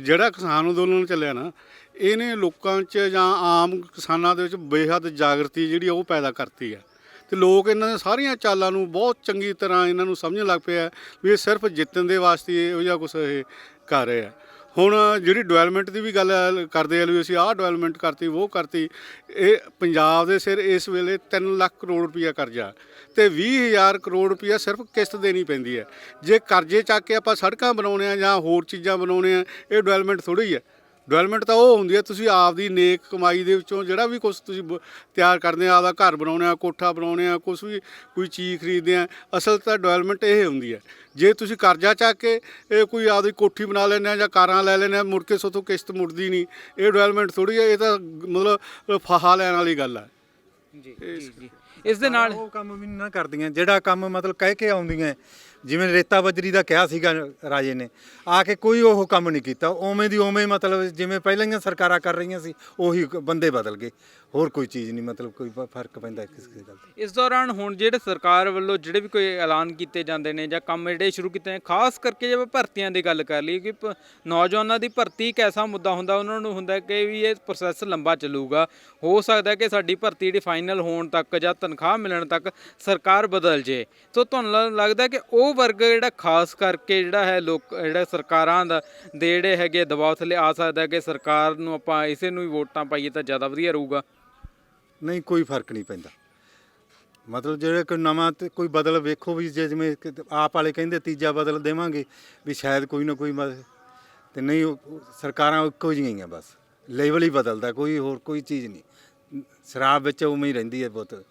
ਜਿਹੜਾ ਕਿਸਾਨ ਅੰਦੋਲਨ ਚੱਲਿਆ ਨਾ, ਇਹਨੇ ਲੋਕਾਂ 'ਚ ਜਾਂ ਆਮ ਕਿਸਾਨਾਂ ਦੇ ਵਿੱਚ ਬੇਹੱਦ ਜਾਗਰਤੀ ਜਿਹੜੀ ਉਹ ਪੈਦਾ ਕਰਤੀ ਹੈ ਅਤੇ ਲੋਕ ਇਹਨਾਂ ਦੀਆਂ ਸਾਰੀਆਂ ਚਾਲਾਂ ਨੂੰ ਬਹੁਤ ਚੰਗੀ ਤਰ੍ਹਾਂ ਇਹਨਾਂ ਨੂੰ ਸਮਝਣ ਲੱਗ ਪਿਆ ਵੀ ਇਹ ਸਿਰਫ ਜਿੱਤਣ ਦੇ ਵਾਸਤੇ ਇਹੋ ਜਿਹਾ ਕੁਛ ਇਹ ਕਰ ਰਹੇ ਆ। ਹੁਣ ਜਿਹੜੀ ਡਿਵੈਲਪਮੈਂਟ ਦੀ ਵੀ ਗੱਲ ਕਰਦੇ ਆ ਵੀ ਅਸੀਂ ਆਹ ਡਿਵੈਲਪਮੈਂਟ ਕਰਤੀ ਉਹ ਕਰਤੀ, ਇਹ ਪੰਜਾਬ ਦੇ ਸਿਰ ਇਸ ਵੇਲੇ 3 ਲੱਖ ਕਰੋੜ ਰੁਪਈਆ ਕਰਜ਼ਾ ਅਤੇ 20,000 ਕਰੋੜ ਰੁਪਈਆ ਸਿਰਫ ਕਿਸ਼ਤ ਦੇਣੀ ਪੈਂਦੀ ਹੈ। ਜੇ ਕਰਜ਼ੇ ਚੱਕ ਕੇ ਆਪਾਂ ਸੜਕਾਂ ਬਣਾਉਣੇ ਆ ਜਾਂ ਹੋਰ ਚੀਜ਼ਾਂ ਬਣਾਉਣੇ ਆ, ਇਹ ਡਿਵੈਲਪਮੈਂਟ ਥੋੜ੍ਹੀ ਹੈ। ਡਿਵੈਲਪਮੈਂਟ ਤਾਂ ਉਹ ਹੁੰਦੀ ਹੈ ਤੁਸੀਂ ਆਪਦੀ ਨੇਕ ਕਮਾਈ ਦੇ ਵਿੱਚੋਂ ਜਿਹੜਾ ਵੀ ਕੁਛ ਤੁਸੀਂ ਤਿਆਰ ਕਰਦੇ ਆ, ਆਪਦਾ ਘਰ ਬਣਾਉਣੇ ਆ, ਕੋਠਾ ਬਣਾਉਣੇ ਆ, ਕੁਛ ਵੀ ਕੋਈ ਚੀਜ਼ ਖਰੀਦਦੇ ਆ, ਅਸਲ ਤਾਂ ਡਿਵੈਲਪਮੈਂਟ ਇਹ ਹੁੰਦੀ ਹੈ। ਜੇ ਤੁਸੀਂ ਕਰਜ਼ਾ ਚੱਕ ਕੇ ਇਹ ਕੋਈ ਆਪਦੀ ਕੋਠੀ ਬਣਾ ਲੈਂਦੇ ਆ ਜਾਂ ਕਾਰਾਂ ਲੈ ਲੈਂਦੇ ਆ, ਮੁੜ ਕੇ ਸੋਥੋਂ ਕਿਸ਼ਤ ਮੁੜਦੀ ਨਹੀਂ, ਇਹ ਡਿਵੈਲਪਮੈਂਟ ਥੋੜ੍ਹੀ ਹੈ। ਇਹ ਤਾਂ ਮਤਲਬ ਫਾਹਾ ਲੈਣ ਵਾਲੀ ਗੱਲ ਹੈ। ਜੀ ਜੀ, ਇਸ ਦੇ ਨਾਲ ਉਹ ਕੰਮ ਵੀ ਨਾ ਕਰਦੀਆਂ ਜਿਹੜਾ ਕੰਮ ਮਤਲਬ ਕਹਿ ਕੇ ਆਉਂਦੀਆਂ, ਜਿਵੇਂ ਰੇਤਾ ਬਜਰੀ ਦਾ ਕਿਹਾ ਸੀਗਾ ਰਾਜੇ ਨੇ, ਆ ਕੇ ਕੋਈ ਉਹ ਕੰਮ ਨਹੀਂ ਕੀਤਾ। ਉਵੇਂ ਦੀ ਉਵੇਂ ਮਤਲਬ ਜਿਵੇਂ ਪਹਿਲਾਂ ਸਰਕਾਰਾਂ ਕਰ ਰਹੀਆਂ ਸੀ ਉਹੀ ਬੰਦੇ ਬਦਲ ਗਏ, ਹੋਰ ਕੋਈ ਚੀਜ਼ ਨਹੀਂ, ਮਤਲਬ ਕੋਈ ਫਰਕ ਪੈਂਦਾ ਕਿਸੇ ਗੱਲ ਤੇ। ਇਸ ਦੌਰਾਨ ਹੁਣ ਜਿਹੜੇ ਸਰਕਾਰ ਵੱਲੋਂ ਜਿਹੜੇ ਵੀ ਕੋਈ ਐਲਾਨ ਕੀਤੇ ਜਾਂਦੇ ਨੇ ਜਾਂ ਕੰਮ ਜਿਹੜੇ ਸ਼ੁਰੂ ਕੀਤੇ ਨੇ, ਖਾਸ ਕਰਕੇ ਜੇ ਭਰਤੀਆਂ ਦੀ ਗੱਲ ਕਰ ਲਈਏ ਕਿ ਨੌਜਵਾਨਾਂ ਦੀ ਭਰਤੀ ਇੱਕ ਐਸਾ ਮੁੱਦਾ ਹੁੰਦਾ, ਉਹਨਾਂ ਨੂੰ ਹੁੰਦਾ ਕਿ ਵੀ ਇਹ ਪ੍ਰੋਸੈਸ ਲੰਬਾ ਚੱਲੂਗਾ, ਹੋ ਸਕਦਾ ਕਿ ਸਾਡੀ ਭਰਤੀ ਜਿਹੜੀ ਫਾਈਨਲ ਹੋਣ ਤੱਕ ਜਾਂ ਤਨਖਾਹ ਮਿਲਣ ਤੱਕ ਸਰਕਾਰ ਬਦਲ ਜੇ। ਸੋ ਤੁਹਾਨੂੰ ਲੱਗਦਾ ਕਿ ਉਹ ਉਹ ਵਰਗ ਜਿਹੜਾ ਖਾਸ ਕਰਕੇ ਜਿਹੜਾ ਹੈ ਲੋਕ ਜਿਹੜਾ ਸਰਕਾਰਾਂ ਦੇ ਜਿਹੜੇ ਹੈਗੇ ਦਬਾਅ ਥੱਲੇ ਆ ਸਕਦਾ ਕਿ ਸਰਕਾਰ ਨੂੰ ਆਪਾਂ ਇਸੇ ਨੂੰ ਹੀ ਵੋਟਾਂ ਪਾਈਏ ਤਾਂ ਜ਼ਿਆਦਾ ਵਧੀਆ ਰਹੂਗਾ? ਨਹੀਂ, ਕੋਈ ਫਰਕ ਨਹੀਂ ਪੈਂਦਾ। ਮਤਲਬ ਜਿਹੜੇ ਕੋਈ ਨਵਾਂ ਤੇ ਕੋਈ ਬਦਲ ਵੇਖੋ ਵੀ, ਜਿਵੇਂ ਆਪ ਵਾਲੇ ਕਹਿੰਦੇ ਤੀਜਾ ਬਦਲ ਦੇਵਾਂਗੇ ਵੀ ਸ਼ਾਇਦ ਕੋਈ ਨਾ ਕੋਈ ਤੇ ਨਹੀਂ, ਉਹ ਸਰਕਾਰਾਂ ਇੱਕੋ ਜਿਹੀਆਂ ਹੀ ਆ, ਬਸ ਲੈਵਲ ਹੀ ਬਦਲਦਾ, ਕੋਈ ਹੋਰ ਕੋਈ ਚੀਜ਼ ਨਹੀਂ। ਸ਼ਰਾਬ ਵਿੱਚ ਉਵੇਂ ਹੀ ਰਹਿੰਦੀ ਹੈ ਬੋਤਲ,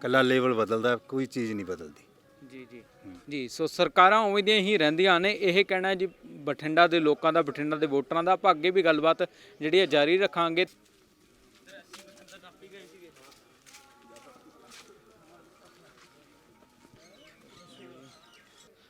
ਕੱਲਾ ਲੈਵਲ ਬਦਲਦਾ, ਕੋਈ ਚੀਜ਼ ਨਹੀਂ ਬਦਲਦੀ। ਜੀ ਜੀ ਜੀ, ਸੋ ਸਰਕਾਰਾਂ ਉਵੇਂ ਦੀਆਂ ਹੀ ਰਹਿੰਦੀਆਂ ਨੇ, ਇਹ ਕਹਿਣਾ ਜੀ ਬਠਿੰਡਾ ਦੇ ਲੋਕਾਂ ਦਾ, ਬਠਿੰਡਾ ਦੇ ਵੋਟਰਾਂ ਦਾ। ਆਪਾਂ ਅੱਗੇ ਵੀ ਗੱਲਬਾਤ ਜਿਹੜੀ ਹੈ ਜਾਰੀ ਰੱਖਾਂਗੇ।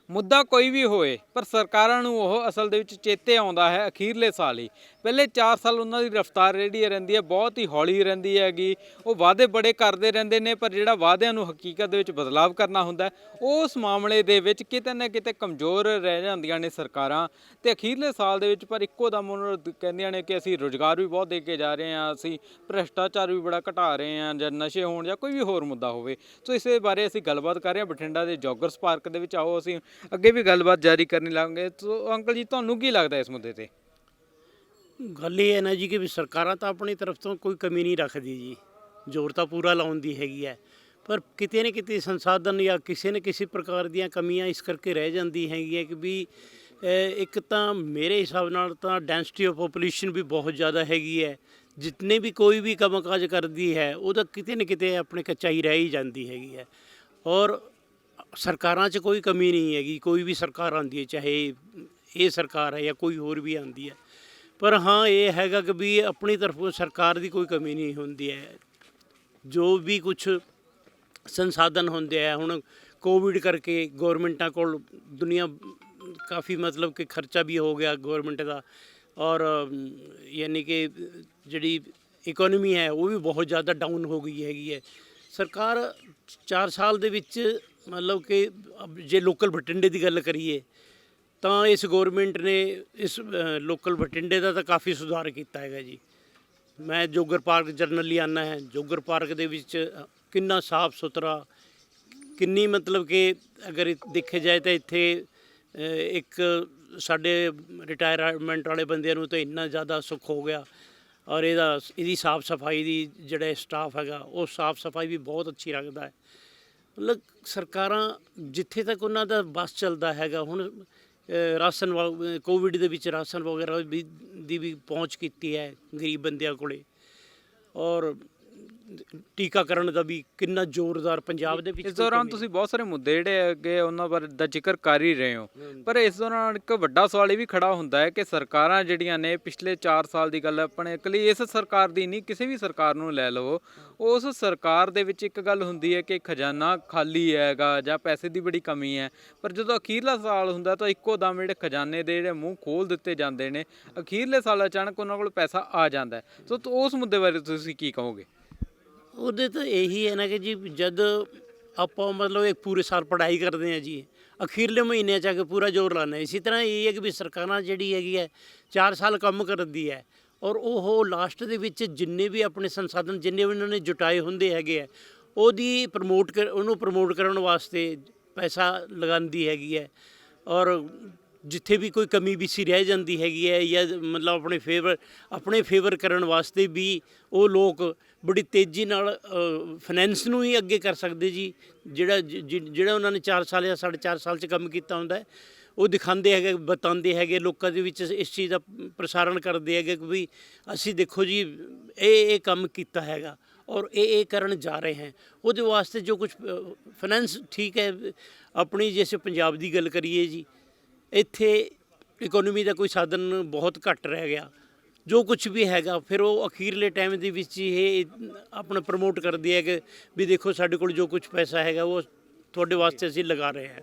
ਮੁੱਦਾ ਕੋਈ ਵੀ ਹੋਏ ਪਰ ਸਰਕਾਰਾਂ ਨੂੰ ਉਹ ਅਸਲ ਦੇ ਵਿੱਚ ਚੇਤੇ ਆਉਂਦਾ ਹੈ ਅਖੀਰਲੇ ਸਾਲ ਹੀ। ਪਹਿਲੇ 4 ਸਾਲ ਉਹਨਾਂ ਦੀ ਰਫ਼ਤਾਰ ਜਿਹੜੀ ਰਹਿੰਦੀ ਹੈ ਬਹੁਤ ਹੀ ਹੌਲੀ ਰਹਿੰਦੀ ਹੈਗੀ। ਉਹ ਵਾਅਦੇ ਬੜੇ ਕਰਦੇ ਰਹਿੰਦੇ ਨੇ, ਪਰ ਜਿਹੜਾ ਵਾਅਦਿਆਂ ਨੂੰ ਹਕੀਕਤ ਦੇ ਵਿੱਚ ਬਦਲਾਵ ਕਰਨਾ ਹੁੰਦਾ ਉਸ ਮਾਮਲੇ ਦੇ ਵਿੱਚ ਕਿਤੇ ਨਾ ਕਿਤੇ ਕਮਜ਼ੋਰ ਰਹਿ ਜਾਂਦੀਆਂ ਨੇ ਸਰਕਾਰਾਂ। ਤੇ ਅਖੀਰਲੇ ਸਾਲ ਦੇ ਵਿੱਚ ਪਰ ਇੱਕੋ ਦਮ ਉਹਨਾਂ ਕਹਿੰਦੀਆਂ ਨੇ ਕਿ ਅਸੀਂ ਰੁਜ਼ਗਾਰ ਵੀ ਬਹੁਤ ਦੇ ਕੇ ਜਾ ਰਹੇ ਹਾਂ, ਅਸੀਂ ਭ੍ਰਿਸ਼ਟਾਚਾਰ ਵੀ ਬੜਾ ਘਟਾ ਰਹੇ ਹਾਂ, ਜਾਂ ਨਸ਼ੇ ਹੋਣ ਜਾਂ ਕੋਈ ਵੀ ਹੋਰ ਮੁੱਦਾ ਹੋਵੇ। ਸੋ ਇਸੇ ਬਾਰੇ ਅਸੀਂ ਗੱਲਬਾਤ ਕਰ ਰਹੇ ਹਾਂ ਬਠਿੰਡਾ ਦੇ ਜੋਗਰਸ ਪਾਰਕ ਦੇ ਵਿੱਚ। ਆਓ ਅਸੀਂ ਅੱਗੇ ਵੀ ਗੱਲਬਾਤ ਜਾਰੀ ਕਰਨੀ ਲਾਂਗੇ। ਸੋ ਅੰਕਲ ਜੀ, ਤੁਹਾਨੂੰ ਕੀ ਲੱਗਦਾ ਇਸ ਮੁੱਦੇ ਤੇ? ਗੱਲ ਇਹ ਹੈ ਨਾ ਜੀ ਕਿ ਵੀ ਸਰਕਾਰਾਂ ਤਾਂ ਆਪਣੀ ਤਰਫ ਤੋਂ ਕੋਈ ਕਮੀ ਨਹੀਂ ਰੱਖਦੀ ਜੀ, ਜ਼ੋਰ ਤਾਂ ਪੂਰਾ ਲਾਉਣ ਦੀ ਹੈਗੀ ਹੈ, ਪਰ ਕਿਤੇ ਨਾ ਕਿਤੇ ਸੰਸਾਧਨ ਜਾਂ ਕਿਸੇ ਨਾ ਕਿਸੇ ਪ੍ਰਕਾਰ ਦੀਆਂ ਕਮੀਆਂ ਇਸ ਕਰਕੇ ਰਹਿ ਜਾਂਦੀ ਹੈਗੀ ਹੈ ਕਿ ਵੀ ਇੱਕ ਤਾਂ ਮੇਰੇ ਹਿਸਾਬ ਨਾਲ ਤਾਂ ਡੈਂਸਿਟੀ ਆਫ ਪੋਪੂਲੇਸ਼ਨ ਵੀ ਬਹੁਤ ਜ਼ਿਆਦਾ ਹੈਗੀ ਹੈ। ਜਿਤਨੇ ਵੀ ਕੋਈ ਵੀ ਕੰਮਕਾਜ ਕਰਦੀ ਹੈ ਉਹਦਾ ਕਿਤੇ ਨਾ ਕਿਤੇ ਆਪਣੇ ਕੱਚਾਈ ਰਹਿ ਹੀ ਜਾਂਦੀ ਹੈਗੀ ਹੈ। ਔਰ ਸਰਕਾਰਾਂ 'ਚ ਕੋਈ ਕਮੀ ਨਹੀਂ ਹੈਗੀ, ਕੋਈ ਵੀ ਸਰਕਾਰ ਆਉਂਦੀ ਹੈ, ਚਾਹੇ ਇਹ ਸਰਕਾਰ ਹੈ ਜਾਂ ਕੋਈ ਹੋਰ ਵੀ ਆਉਂਦੀ ਹੈ, ਪਰ ਹਾਂ ਇਹ ਹੈਗਾ ਕਿ ਵੀ ਆਪਣੀ ਤਰਫੋਂ ਸਰਕਾਰ ਦੀ ਕੋਈ ਕਮੀ ਨਹੀਂ ਹੁੰਦੀ ਹੈ। ਜੋ ਵੀ ਕੁਛ ਸੰਸਾਧਨ ਹੁੰਦੇ ਆ, ਹੁਣ ਕੋਵਿਡ ਕਰਕੇ ਗੌਰਮੈਂਟਾਂ ਕੋਲ ਦੁਨੀਆ ਕਾਫੀ ਮਤਲਬ ਕਿ ਖਰਚਾ ਵੀ ਹੋ ਗਿਆ ਗੌਰਮੈਂਟ ਦਾ, ਔਰ ਯਾਨੀ ਕਿ ਜਿਹੜੀ ਇਕੋਨਮੀ ਹੈ ਉਹ ਵੀ ਬਹੁਤ ਜ਼ਿਆਦਾ ਡਾਊਨ ਹੋ ਗਈ ਹੈਗੀ ਹੈ। ਸਰਕਾਰ 4 ਸਾਲ ਦੇ ਵਿੱਚ ਮਤਲਬ ਕਿ ਜੇ ਲੋਕਲ ਬਠਿੰਡੇ ਦੀ ਗੱਲ ਕਰੀਏ ਤਾਂ ਇਸ ਗੌਰਮੈਂਟ ਨੇ ਇਸ ਲੋਕਲ ਬਠਿੰਡੇ ਦਾ ਤਾਂ ਕਾਫੀ ਸੁਧਾਰ ਕੀਤਾ ਹੈਗਾ ਜੀ। ਮੈਂ ਜੋਗਰ ਪਾਰਕ ਜਰਨਲੀ ਆਉਂਦਾ ਹੈ, ਜੋਗਰ ਪਾਰਕ ਦੇ ਵਿੱਚ ਕਿੰਨਾ ਸਾਫ ਸੁਥਰਾ, ਕਿੰਨੀ ਮਤਲਬ ਕਿ ਅਗਰ ਦੇਖਿਆ ਜਾਏ ਤਾਂ ਇੱਥੇ ਇੱਕ ਸਾਡੇ ਰਿਟਾਇਰਮੈਂਟ ਵਾਲੇ ਬੰਦਿਆਂ ਨੂੰ ਤਾਂ ਇੰਨਾ ਜ਼ਿਆਦਾ ਸੁੱਖ ਹੋ ਗਿਆ, ਔਰ ਇਹਦੀ ਸਾਫ ਸਫਾਈ ਦੀ ਜਿਹੜਾ ਸਟਾਫ ਹੈਗਾ ਉਹ ਸਾਫ ਸਫਾਈ ਵੀ ਬਹੁਤ ਅੱਛੀ ਰੱਖਦਾ ਹੈ। ਮਤਲਬ ਸਰਕਾਰਾਂ ਜਿੱਥੇ ਤੱਕ ਉਹਨਾਂ ਦਾ ਬੱਸ ਚੱਲਦਾ ਹੈਗਾ, ਹੁਣ ਰਾਸ਼ਨ ਕੋਵਿਡ ਦੇ ਵਿੱਚ ਰਾਸ਼ਨ ਵਗੈਰਾ ਦੀ ਵੀ ਪਹੁੰਚ ਕੀਤੀ ਹੈ ਗਰੀਬ ਬੰਦਿਆਂ ਕੋਲੇ, ਔਰ ਟੀਕਾਕਰਨ ਦਾ ਵੀ ਕਿੰਨਾ ਜ਼ੋਰਦਾਰ ਪੰਜਾਬ ਦੇ ਵਿੱਚ। ਇਸ ਦੌਰਾਨ ਤੁਸੀਂ ਬਹੁਤ ਸਾਰੇ ਮੁੱਦੇ ਜਿਹੜੇ ਹੈਗੇ ਉਹਨਾਂ ਬਾਰੇ ਦਾ ਜ਼ਿਕਰ ਕਰ ਹੀ ਰਹੇ ਹੋ, ਪਰ ਇਸ ਦੌਰਾਨ ਇੱਕ ਵੱਡਾ ਸਵਾਲ ਇਹ ਵੀ ਖੜਾ ਹੁੰਦਾ ਹੈ ਕਿ ਸਰਕਾਰਾਂ ਜਿਹੜੀਆਂ ਨੇ ਪਿਛਲੇ 4 ਸਾਲ ਦੀ ਗੱਲ ਆਪਣੇ ਇਕੱਲੀ ਇਸ ਸਰਕਾਰ ਦੀ ਨਹੀਂ, ਕਿਸੇ ਵੀ ਸਰਕਾਰ ਨੂੰ ਲੈ ਲਓ, ਉਸ ਸਰਕਾਰ ਦੇ ਵਿੱਚ ਇੱਕ ਗੱਲ ਹੁੰਦੀ ਹੈ ਕਿ ਖਜ਼ਾਨਾ ਖਾਲੀ ਹੈਗਾ ਜਾਂ ਪੈਸੇ ਦੀ ਬੜੀ ਕਮੀ ਹੈ, ਪਰ ਜਦੋਂ ਅਖੀਰਲਾ ਸਾਲ ਹੁੰਦਾ ਤਾਂ ਇੱਕੋ ਦਮ ਜਿਹੜੇ ਖਜ਼ਾਨੇ ਦੇ ਜਿਹੜੇ ਮੂੰਹ ਖੋਲ ਦਿੱਤੇ ਜਾਂਦੇ ਨੇ, ਅਖੀਰਲੇ ਸਾਲ ਅਚਾਨਕ ਉਹਨਾਂ ਕੋਲ ਪੈਸਾ ਆ ਜਾਂਦਾ ਹੈ। ਸੋ ਉਸ ਮੁੱਦੇ ਬਾਰੇ ਤੁਸੀਂ ਕੀ ਕਹੋਗੇ? ਉਹਦੇ ਤਾਂ ਇਹੀ ਹੈ ਨਾ ਕਿ ਜੀ ਜਦ ਆਪਾਂ ਮਤਲਬ ਇੱਕ ਪੂਰੇ ਸਾਲ ਪੜ੍ਹਾਈ ਕਰਦੇ ਹਾਂ ਜੀ, ਅਖੀਰਲੇ ਮਹੀਨਿਆਂ 'ਚ ਆ ਕੇ ਪੂਰਾ ਜ਼ੋਰ ਲਾਉਂਦੇ। ਇਸੇ ਤਰ੍ਹਾਂ ਇਹ ਹੈ ਕਿ ਵੀ ਸਰਕਾਰਾਂ ਜਿਹੜੀ ਹੈਗੀ ਹੈ 4 ਸਾਲ ਕੰਮ ਕਰਦੀ ਹੈ, ਔਰ ਉਹ ਲਾਸਟ ਦੇ ਵਿੱਚ ਜਿੰਨੇ ਵੀ ਆਪਣੇ ਸੰਸਾਧਨ ਜਿੰਨੇ ਵੀ ਉਹਨਾਂ ਨੇ ਜੁਟਾਏ ਹੁੰਦੇ ਹੈਗੇ ਆ ਉਹਨੂੰ ਪ੍ਰਮੋਟ ਕਰਨ ਵਾਸਤੇ ਪੈਸਾ ਲਗਾਉਂਦੀ ਹੈਗੀ ਹੈ। ਔਰ ਜਿੱਥੇ ਵੀ ਕੋਈ ਕਮੀ ਵਿਸੀ ਰਹਿ ਜਾਂਦੀ ਹੈਗੀ ਹੈ ਜਾਂ ਮਤਲਬ ਆਪਣੇ ਫੇਵਰ ਕਰਨ ਵਾਸਤੇ ਵੀ ਉਹ ਲੋਕ ਬੜੀ ਤੇਜ਼ੀ ਨਾਲ ਫਾਈਨੈਂਸ ਨੂੰ ਹੀ ਅੱਗੇ ਕਰ ਸਕਦੇ ਜੀ। ਜਿਹੜਾ ਉਹਨਾਂ ਨੇ 4 ਸਾਲ ਜਾਂ 4.5 ਸਾਲ 'ਚ ਕੰਮ ਕੀਤਾ ਹੁੰਦਾ ਹੈ ਉਹ ਦਿਖਾਉਂਦੇ ਹੈਗੇ, ਬਤਾਉਂਦੇ ਹੈਗੇ, ਲੋਕਾਂ ਦੇ ਵਿੱਚ ਇਸ ਚੀਜ਼ ਦਾ ਪ੍ਰਸਾਰਣ ਕਰਦੇ ਹੈਗੇ ਕਿ ਵੀ ਅਸੀਂ ਦੇਖੋ ਜੀ ਇਹ ਕੰਮ ਕੀਤਾ ਹੈਗਾ ਔਰ ਇਹ ਕਰਨ ਜਾ ਰਹੇ ਹੈ। ਉਹਦੇ ਵਾਸਤੇ ਜੋ ਕੁਝ ਫਾਈਨੈਂਸ ਠੀਕ ਹੈ। ਆਪਣੀ ਜੈਸੇ ਪੰਜਾਬ ਦੀ ਗੱਲ ਕਰੀਏ ਜੀ, ਇੱਥੇ ਇਕੋਨਮੀ ਦਾ ਕੋਈ ਸਾਧਨ ਬਹੁਤ ਘੱਟ ਰਹਿ ਗਿਆ। ਜੋ ਕੁਝ ਵੀ ਹੈਗਾ ਫਿਰ ਉਹ ਅਖੀਰਲੇ ਟਾਈਮ ਦੇ ਵਿੱਚ ਇਹ ਆਪਣਾ ਪ੍ਰਮੋਟ ਕਰਦੇ ਹੈ ਕਿ ਵੀ ਦੇਖੋ ਸਾਡੇ ਕੋਲ ਜੋ ਕੁਝ ਪੈਸਾ ਹੈਗਾ ਉਹ ਤੁਹਾਡੇ ਵਾਸਤੇ ਅਸੀਂ ਲਗਾ ਰਹੇ ਹਾਂ।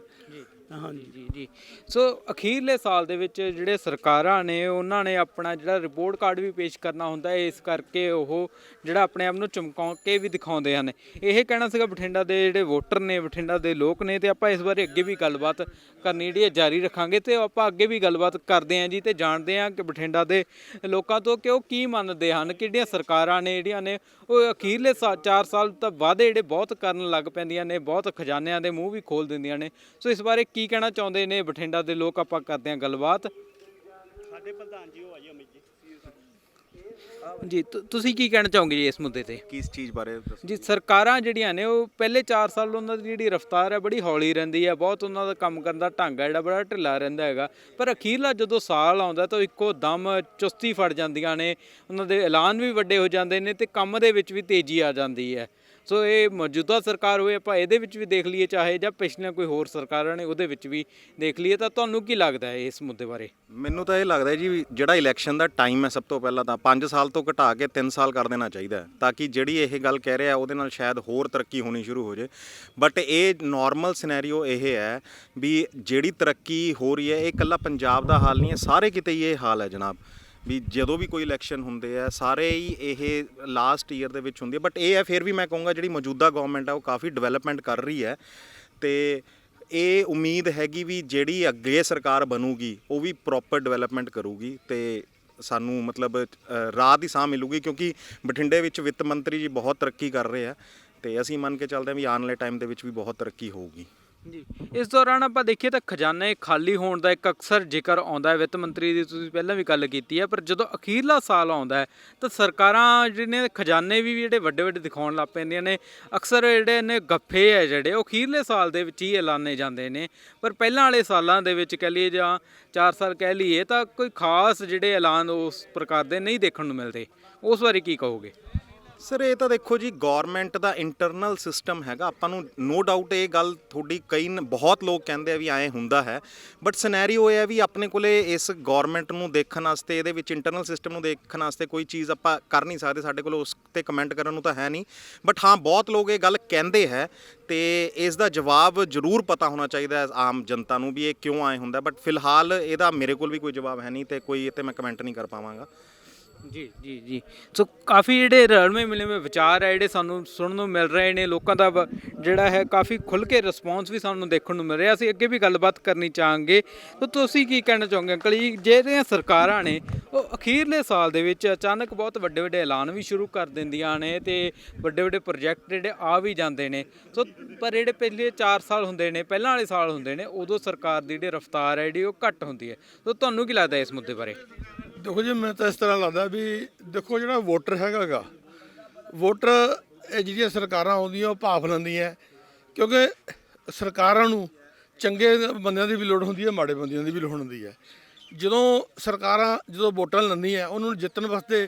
ਹਾਂਜੀ ਜੀ ਜੀ ਸੋ ਅਖੀਰਲੇ ਸਾਲ ਦੇ ਵਿੱਚ ਜਿਹੜੇ ਸਰਕਾਰਾਂ ਨੇ ਉਹਨਾਂ ਨੇ ਆਪਣਾ ਜਿਹੜਾ ਰਿਪੋਰਟ ਕਾਰਡ ਵੀ ਪੇਸ਼ ਕਰਨਾ ਹੁੰਦਾ ਹੈ, ਇਸ ਕਰਕੇ ਉਹ ਜਿਹੜਾ ਆਪਣੇ ਆਪ ਨੂੰ ਚਮਕਾ ਕੇ ਵੀ ਦਿਖਾਉਂਦੇ ਹਨ। ਇਹ ਕਹਿਣਾ ਸੀਗਾ ਬਠਿੰਡਾ ਦੇ ਜਿਹੜੇ ਵੋਟਰ ਨੇ, ਬਠਿੰਡਾ ਦੇ ਲੋਕ ਨੇ, ਤੇ ਆਪਾਂ ਇਸ ਬਾਰੇ ਅੱਗੇ ਵੀ ਗੱਲਬਾਤ ਕਰਨੀ ਜਿਹੜੀ ਹੈ ਜਾਰੀ ਰੱਖਾਂਗੇ, ਤੇ ਆਪਾਂ ਅੱਗੇ ਵੀ ਗੱਲਬਾਤ ਕਰਦੇ ਹਾਂ ਜੀ, ਤੇ ਜਾਣਦੇ ਹਾਂ ਕਿ ਬਠਿੰਡਾ ਦੇ ਲੋਕਾਂ ਤੋਂ ਕਿ ਉਹ ਕੀ ਮੰਨਦੇ ਹਨ, ਕਿਹੜੀਆਂ ਸਰਕਾਰਾਂ ਨੇ ਜਿਹੜੀਆਂ ਨੇ ਉਹ ਅਖੀਰਲੇ 4 ਸਾਲ ਤੋਂ ਵਾਅਦੇ ਜਿਹੜੇ ਬਹੁਤ ਕਰਨ ਲੱਗ ਪੈਂਦੀਆਂ ਨੇ, ਬਹੁਤ ਖਜ਼ਾਨਿਆਂ ਦੇ ਮੂੰਹ ਵੀ ਖੋਲ ਦਿੰਦੀਆਂ ਨੇ। ਸੋ ਇਸ ਬਾਰੇ ਕੀ ਕਹਿਣਾ ਚਾਹੁੰਦੇ ਨੇ ਬਠਿੰਡਾ ਦੇ ਲੋਕ, ਆਪਾਂ ਕਰਦੇ ਹਾਂ ਗੱਲਬਾਤ। ਸਾਡੇ ਪ੍ਰਧਾਨ ਜੀ ਉਹ ਆਏ ਅਮਿਤ ਜੀ ਤੁਸੀਂ ਕੀ ਕਹਿਣਾ ਚਾਹੋਗੇ ਜੀ ਇਸ ਮੁੱਦੇ ਤੇ? ਕਿਸ ਚੀਜ਼ ਬਾਰੇ ਜੀ ਸਰਕਾਰਾਂ ਜਿਹੜੀਆਂ ਨੇ ਉਹ ਪਹਿਲੇ 4 ਸਾਲ ਉਹਨਾਂ ਦੀ ਜਿਹੜੀ ਰਫ਼ਤਾਰ ਹੈ ਬੜੀ ਹੌਲੀ ਰਹਿੰਦੀ ਹੈ, ਬਹੁਤ ਉਹਨਾਂ ਦਾ ਕੰਮ ਕਰਨ ਦਾ ਢੰਗ ਹੈ ਜਿਹੜਾ ਬੜਾ ਢਿੱਲਾ ਰਹਿੰਦਾ ਹੈਗਾ, ਪਰ ਅਖੀਰਲਾ ਜਦੋਂ ਸਾਲ ਆਉਂਦਾ ਤਾਂ ਇੱਕੋ ਦਮ ਚੁਸਤੀ ਫੜ ਜਾਂਦੀਆਂ ਨੇ, ਉਹਨਾਂ ਦੇ ਐਲਾਨ ਵੀ ਵੱਡੇ ਹੋ ਜਾਂਦੇ ਨੇ ਤੇ ਕੰਮ ਦੇ ਵਿੱਚ ਵੀ ਤੇਜ਼ੀ ਆ ਜਾਂਦੀ ਹੈ। ਸੋ ਇਹ ਮੌਜੂਦਾ ਸਰਕਾਰ ਹੋਏ, ਆਪਾਂ ਇਹਦੇ ਵਿੱਚ ਵੀ ਦੇਖ ਲਈਏ, ਚਾਹੇ ਜਾਂ ਪਿਛਲੀਆਂ ਕੋਈ ਹੋਰ ਸਰਕਾਰਾਂ ਨੇ ਉਹਦੇ ਵਿੱਚ ਵੀ ਦੇਖ ਲਈਏ, ਤਾਂ ਤੁਹਾਨੂੰ ਕੀ ਲੱਗਦਾ ਹੈ ਇਸ ਮੁੱਦੇ ਬਾਰੇ? ਮੈਨੂੰ ਤਾਂ ਇਹ ਲੱਗਦਾ ਜੀ ਵੀ ਜਿਹੜਾ ਇਲੈਕਸ਼ਨ ਦਾ ਟਾਈਮ ਹੈ ਸਭ ਤੋਂ ਪਹਿਲਾਂ ਤਾਂ 5 ਸਾਲ ਤੋਂ ਘਟਾ ਕੇ 3 ਸਾਲ ਕਰ ਦੇਣਾ ਚਾਹੀਦਾ, ਤਾਂ ਕਿ ਜਿਹੜੀ ਇਹ ਗੱਲ ਕਹਿ ਰਿਹਾ ਉਹਦੇ ਨਾਲ ਸ਼ਾਇਦ ਹੋਰ ਤਰੱਕੀ ਹੋਣੀ ਸ਼ੁਰੂ ਹੋ ਜੇ। ਬਟ ਇਹ ਨਾਰਮਲ ਸਿਨੈਰੀਓ ਇਹ ਹੈ ਵੀ ਜਿਹੜੀ ਤਰੱਕੀ ਹੋ ਰਹੀ ਹੈ ਇਹ ਇਕੱਲਾ ਪੰਜਾਬ ਦਾ ਹਾਲ ਨਹੀਂ ਹੈ, ਸਾਰੇ ਕਿਤੇ ਹੀ ਇਹ ਹਾਲ ਹੈ ਜਨਾਬ। ਵੀ ਜਦੋਂ ਵੀ ਕੋਈ ਇਲੈਕਸ਼ਨ ਹੁੰਦੇ ਆ ਸਾਰੇ ਹੀ ਇਹ ਲਾਸਟ ਈਅਰ ਦੇ ਵਿੱਚ ਹੁੰਦੀ ਹੈ। ਬਟ ਇਹ ਹੈ ਫਿਰ ਵੀ ਮੈਂ ਕਹੂੰਗਾ ਜਿਹੜੀ ਮੌਜੂਦਾ ਗਵਰਨਮੈਂਟ ਹੈ ਉਹ ਕਾਫੀ ਡਿਵੈਲਪਮੈਂਟ ਕਰ ਰਹੀ ਹੈ, ਤੇ ਇਹ ਉਮੀਦ ਹੈਗੀ ਵੀ ਜਿਹੜੀ ਅੱਗੇ ਸਰਕਾਰ ਬਣੂਗੀ ਉਹ ਵੀ ਪ੍ਰੋਪਰ ਡਿਵੈਲਪਮੈਂਟ ਕਰੂਗੀ, ਤੇ ਸਾਨੂੰ ਮਤਲਬ ਰਾਹ ਦੀ ਸਾਹ ਮਿਲੂਗੀ, ਕਿਉਂਕਿ ਬਠਿੰਡੇ ਵਿੱਚ ਵਿੱਤ ਮੰਤਰੀ ਜੀ ਬਹੁਤ ਤਰੱਕੀ ਕਰ ਰਹੇ ਆ, ਤੇ ਅਸੀਂ ਮੰਨ ਕੇ ਚੱਲਦੇ ਹਾਂ ਵੀ ਆਉਣ ਵਾਲੇ ਟਾਈਮ ਦੇ ਵਿੱਚ ਵੀ ਬਹੁਤ ਤਰੱਕੀ ਹੋਊਗੀ ਜੀ। ਇਸ ਦੌਰਾਨ ਆਪਾਂ ਦੇਖੀਏ ਤਾਂ ਖਜ਼ਾਨੇ ਖਾਲੀ ਹੋਣ ਦਾ ਇੱਕ ਅਕਸਰ ਜ਼ਿਕਰ ਆਉਂਦਾ ਹੈ, ਵਿੱਤ ਮੰਤਰੀ ਦੀ ਤੁਸੀਂ ਪਹਿਲਾਂ ਵੀ ਗੱਲ ਕੀਤੀ ਹੈ, ਪਰ ਜਦੋਂ ਅਖੀਰਲਾ ਸਾਲ ਆਉਂਦਾ ਹੈ ਤਾਂ ਸਰਕਾਰਾਂ ਜਿਹੜੀਆਂ ਖਜ਼ਾਨੇ ਵੀ ਜਿਹੜੇ ਵੱਡੇ ਵੱਡੇ ਦਿਖਾਉਣ ਲੱਗ ਪੈਂਦੀਆਂ ਨੇ। ਅਕਸਰ ਜਿਹੜੇ ਨੇ ਗੱਫੇ ਹੈ ਜਿਹੜੇ ਉਹ ਅਖੀਰਲੇ ਸਾਲ ਦੇ ਵਿੱਚ ਹੀ ਐਲਾਨੇ ਜਾਂਦੇ ਨੇ, ਪਰ ਪਹਿਲਾਂ ਵਾਲੇ ਸਾਲਾਂ ਦੇ ਵਿੱਚ ਕਹਿ ਲਈਏ ਜਾਂ 4 ਸਾਲ ਕਹਿ ਲਈਏ ਤਾਂ ਕੋਈ ਖਾਸ ਜਿਹੜੇ ਐਲਾਨ ਉਸ ਪ੍ਰਕਾਰ ਦੇ ਨਹੀਂ ਦੇਖਣ ਨੂੰ ਮਿਲਦੇ। ਉਸ ਬਾਰੇ ਕੀ ਕਹੋਗੇ? ਸਰ ਇਹ ਤਾਂ ਦੇਖੋ ਜੀ ਗੌਰਮੈਂਟ ਦਾ ਇੰਟਰਨਲ ਸਿਸਟਮ ਹੈਗਾ, ਆਪਾਂ ਨੂੰ ਨੋ ਡਾਊਟ ਇਹ ਗੱਲ ਤੁਹਾਡੀ ਬਹੁਤ ਲੋਕ ਕਹਿੰਦੇ ਆ ਵੀ ਐਂ ਹੁੰਦਾ ਹੈ, ਬਟ ਸਿਨੈਰੀਓ ਇਹ ਹੈ ਵੀ ਆਪਣੇ ਕੋਲੇ ਇਸ ਗੌਰਮੈਂਟ ਨੂੰ ਦੇਖਣ ਵਾਸਤੇ, ਇਹਦੇ ਵਿੱਚ ਇੰਟਰਨਲ ਸਿਸਟਮ ਨੂੰ ਦੇਖਣ ਵਾਸਤੇ ਕੋਈ ਚੀਜ਼ ਆਪਾਂ ਕਰ ਨਹੀਂ ਸਕਦੇ, ਸਾਡੇ ਕੋਲ ਉਸ ਤੇ ਕਮੈਂਟ ਕਰਨ ਨੂੰ ਤਾਂ ਹੈ ਨਹੀਂ। ਬਟ ਹਾਂ ਬਹੁਤ ਲੋਕ ਇਹ ਗੱਲ ਕਹਿੰਦੇ ਹੈ ਤੇ ਇਸ ਦਾ ਜਵਾਬ ਜ਼ਰੂਰ ਪਤਾ ਹੋਣਾ ਚਾਹੀਦਾ ਆਮ ਜਨਤਾ ਨੂੰ ਵੀ ਇਹ ਕਿਉਂ ਐਂ ਹੁੰਦਾ, ਬਟ ਫਿਲਹਾਲ ਇਹਦਾ ਮੇਰੇ ਕੋਲ ਵੀ ਕੋਈ ਜਵਾਬ ਹੈ ਨਹੀਂ ਤੇ ਕੋਈ ਇਹ 'ਤੇ ਮੈਂ ਕਮੈਂਟ ਨਹੀਂ ਕਰ ਪਾਵਾਂਗਾ। ਜੀ ਜੀ ਜੀ ਸੋ ਕਾਫੀ ਜਿਹੜੇ ਰਲਵੇਂ ਮਿਲਵੇਂ ਵਿਚਾਰ ਹੈ ਜਿਹੜੇ ਸਾਨੂੰ ਸੁਣਨ ਨੂੰ ਮਿਲ ਰਹੇ ਨੇ, ਲੋਕਾਂ ਦਾ ਜਿਹੜਾ ਹੈ ਕਾਫੀ ਖੁੱਲ੍ਹ ਕੇ ਰਿਸਪੌਂਸ ਵੀ ਸਾਨੂੰ ਦੇਖਣ ਨੂੰ ਮਿਲ ਰਿਹਾ। ਅਸੀਂ ਅੱਗੇ ਵੀ ਗੱਲਬਾਤ ਕਰਨੀ ਚਾਹਾਂਗੇ। ਤਾਂ ਤੁਸੀਂ ਕੀ ਕਹਿਣਾ ਚਾਹੋਗੇ ਅੰਕਲ ਜੀ, ਜਿਹੜੀਆਂ ਸਰਕਾਰਾਂ ਨੇ ਉਹ ਅਖੀਰਲੇ ਸਾਲ ਦੇ ਵਿੱਚ ਅਚਾਨਕ ਬਹੁਤ ਵੱਡੇ ਵੱਡੇ ਐਲਾਨ ਵੀ ਸ਼ੁਰੂ ਕਰ ਦਿੰਦੀਆਂ ਨੇ ਤੇ ਵੱਡੇ ਵੱਡੇ ਪ੍ਰੋਜੈਕਟ ਜਿਹੜੇ ਆ ਵੀ ਜਾਂਦੇ ਨੇ, ਸੋ ਪਰ ਜਿਹੜੇ ਪਿਛਲੇ 4 ਸਾਲ ਹੁੰਦੇ ਨੇ, ਪਹਿਲਾਂ ਵਾਲੇ ਸਾਲ ਹੁੰਦੇ ਨੇ, ਉਦੋਂ ਸਰਕਾਰ ਦੀ ਜਿਹੜੀ ਰਫ਼ਤਾਰ ਹੈ ਜਿਹੜੀ ਉਹ ਘੱਟ ਹੁੰਦੀ ਹੈ। ਸੋ ਤੁਹਾਨੂੰ ਕੀ ਲੱਗਦਾ ਇਸ ਮੁੱਦੇ ਬਾਰੇ? ਦੇਖੋ ਜੀ ਮੈਨੂੰ ਤਾਂ ਇਸ ਤਰ੍ਹਾਂ ਲੱਗਦਾ ਵੀ ਦੇਖੋ ਜਿਹੜਾ ਵੋਟਰ ਹੈਗਾ ਵੋਟਰ ਇਹ ਜਿਹੜੀਆਂ ਸਰਕਾਰਾਂ ਆਉਂਦੀਆਂ ਉਹ ਭਾਫ ਲੈਂਦੀਆਂ, ਕਿਉਂਕਿ ਸਰਕਾਰਾਂ ਨੂੰ ਚੰਗੇ ਬੰਦਿਆਂ ਦੀ ਵੀ ਲੋੜ ਹੁੰਦੀ ਹੈ, ਮਾੜੇ ਬੰਦਿਆਂ ਦੀ ਵੀ ਲੋੜ ਹੁੰਦੀ ਹੈ। ਜਦੋਂ ਵੋਟਾਂ ਲੈਂਦੀਆਂ ਉਹਨਾਂ ਨੂੰ ਜਿੱਤਣ ਵਾਸਤੇ,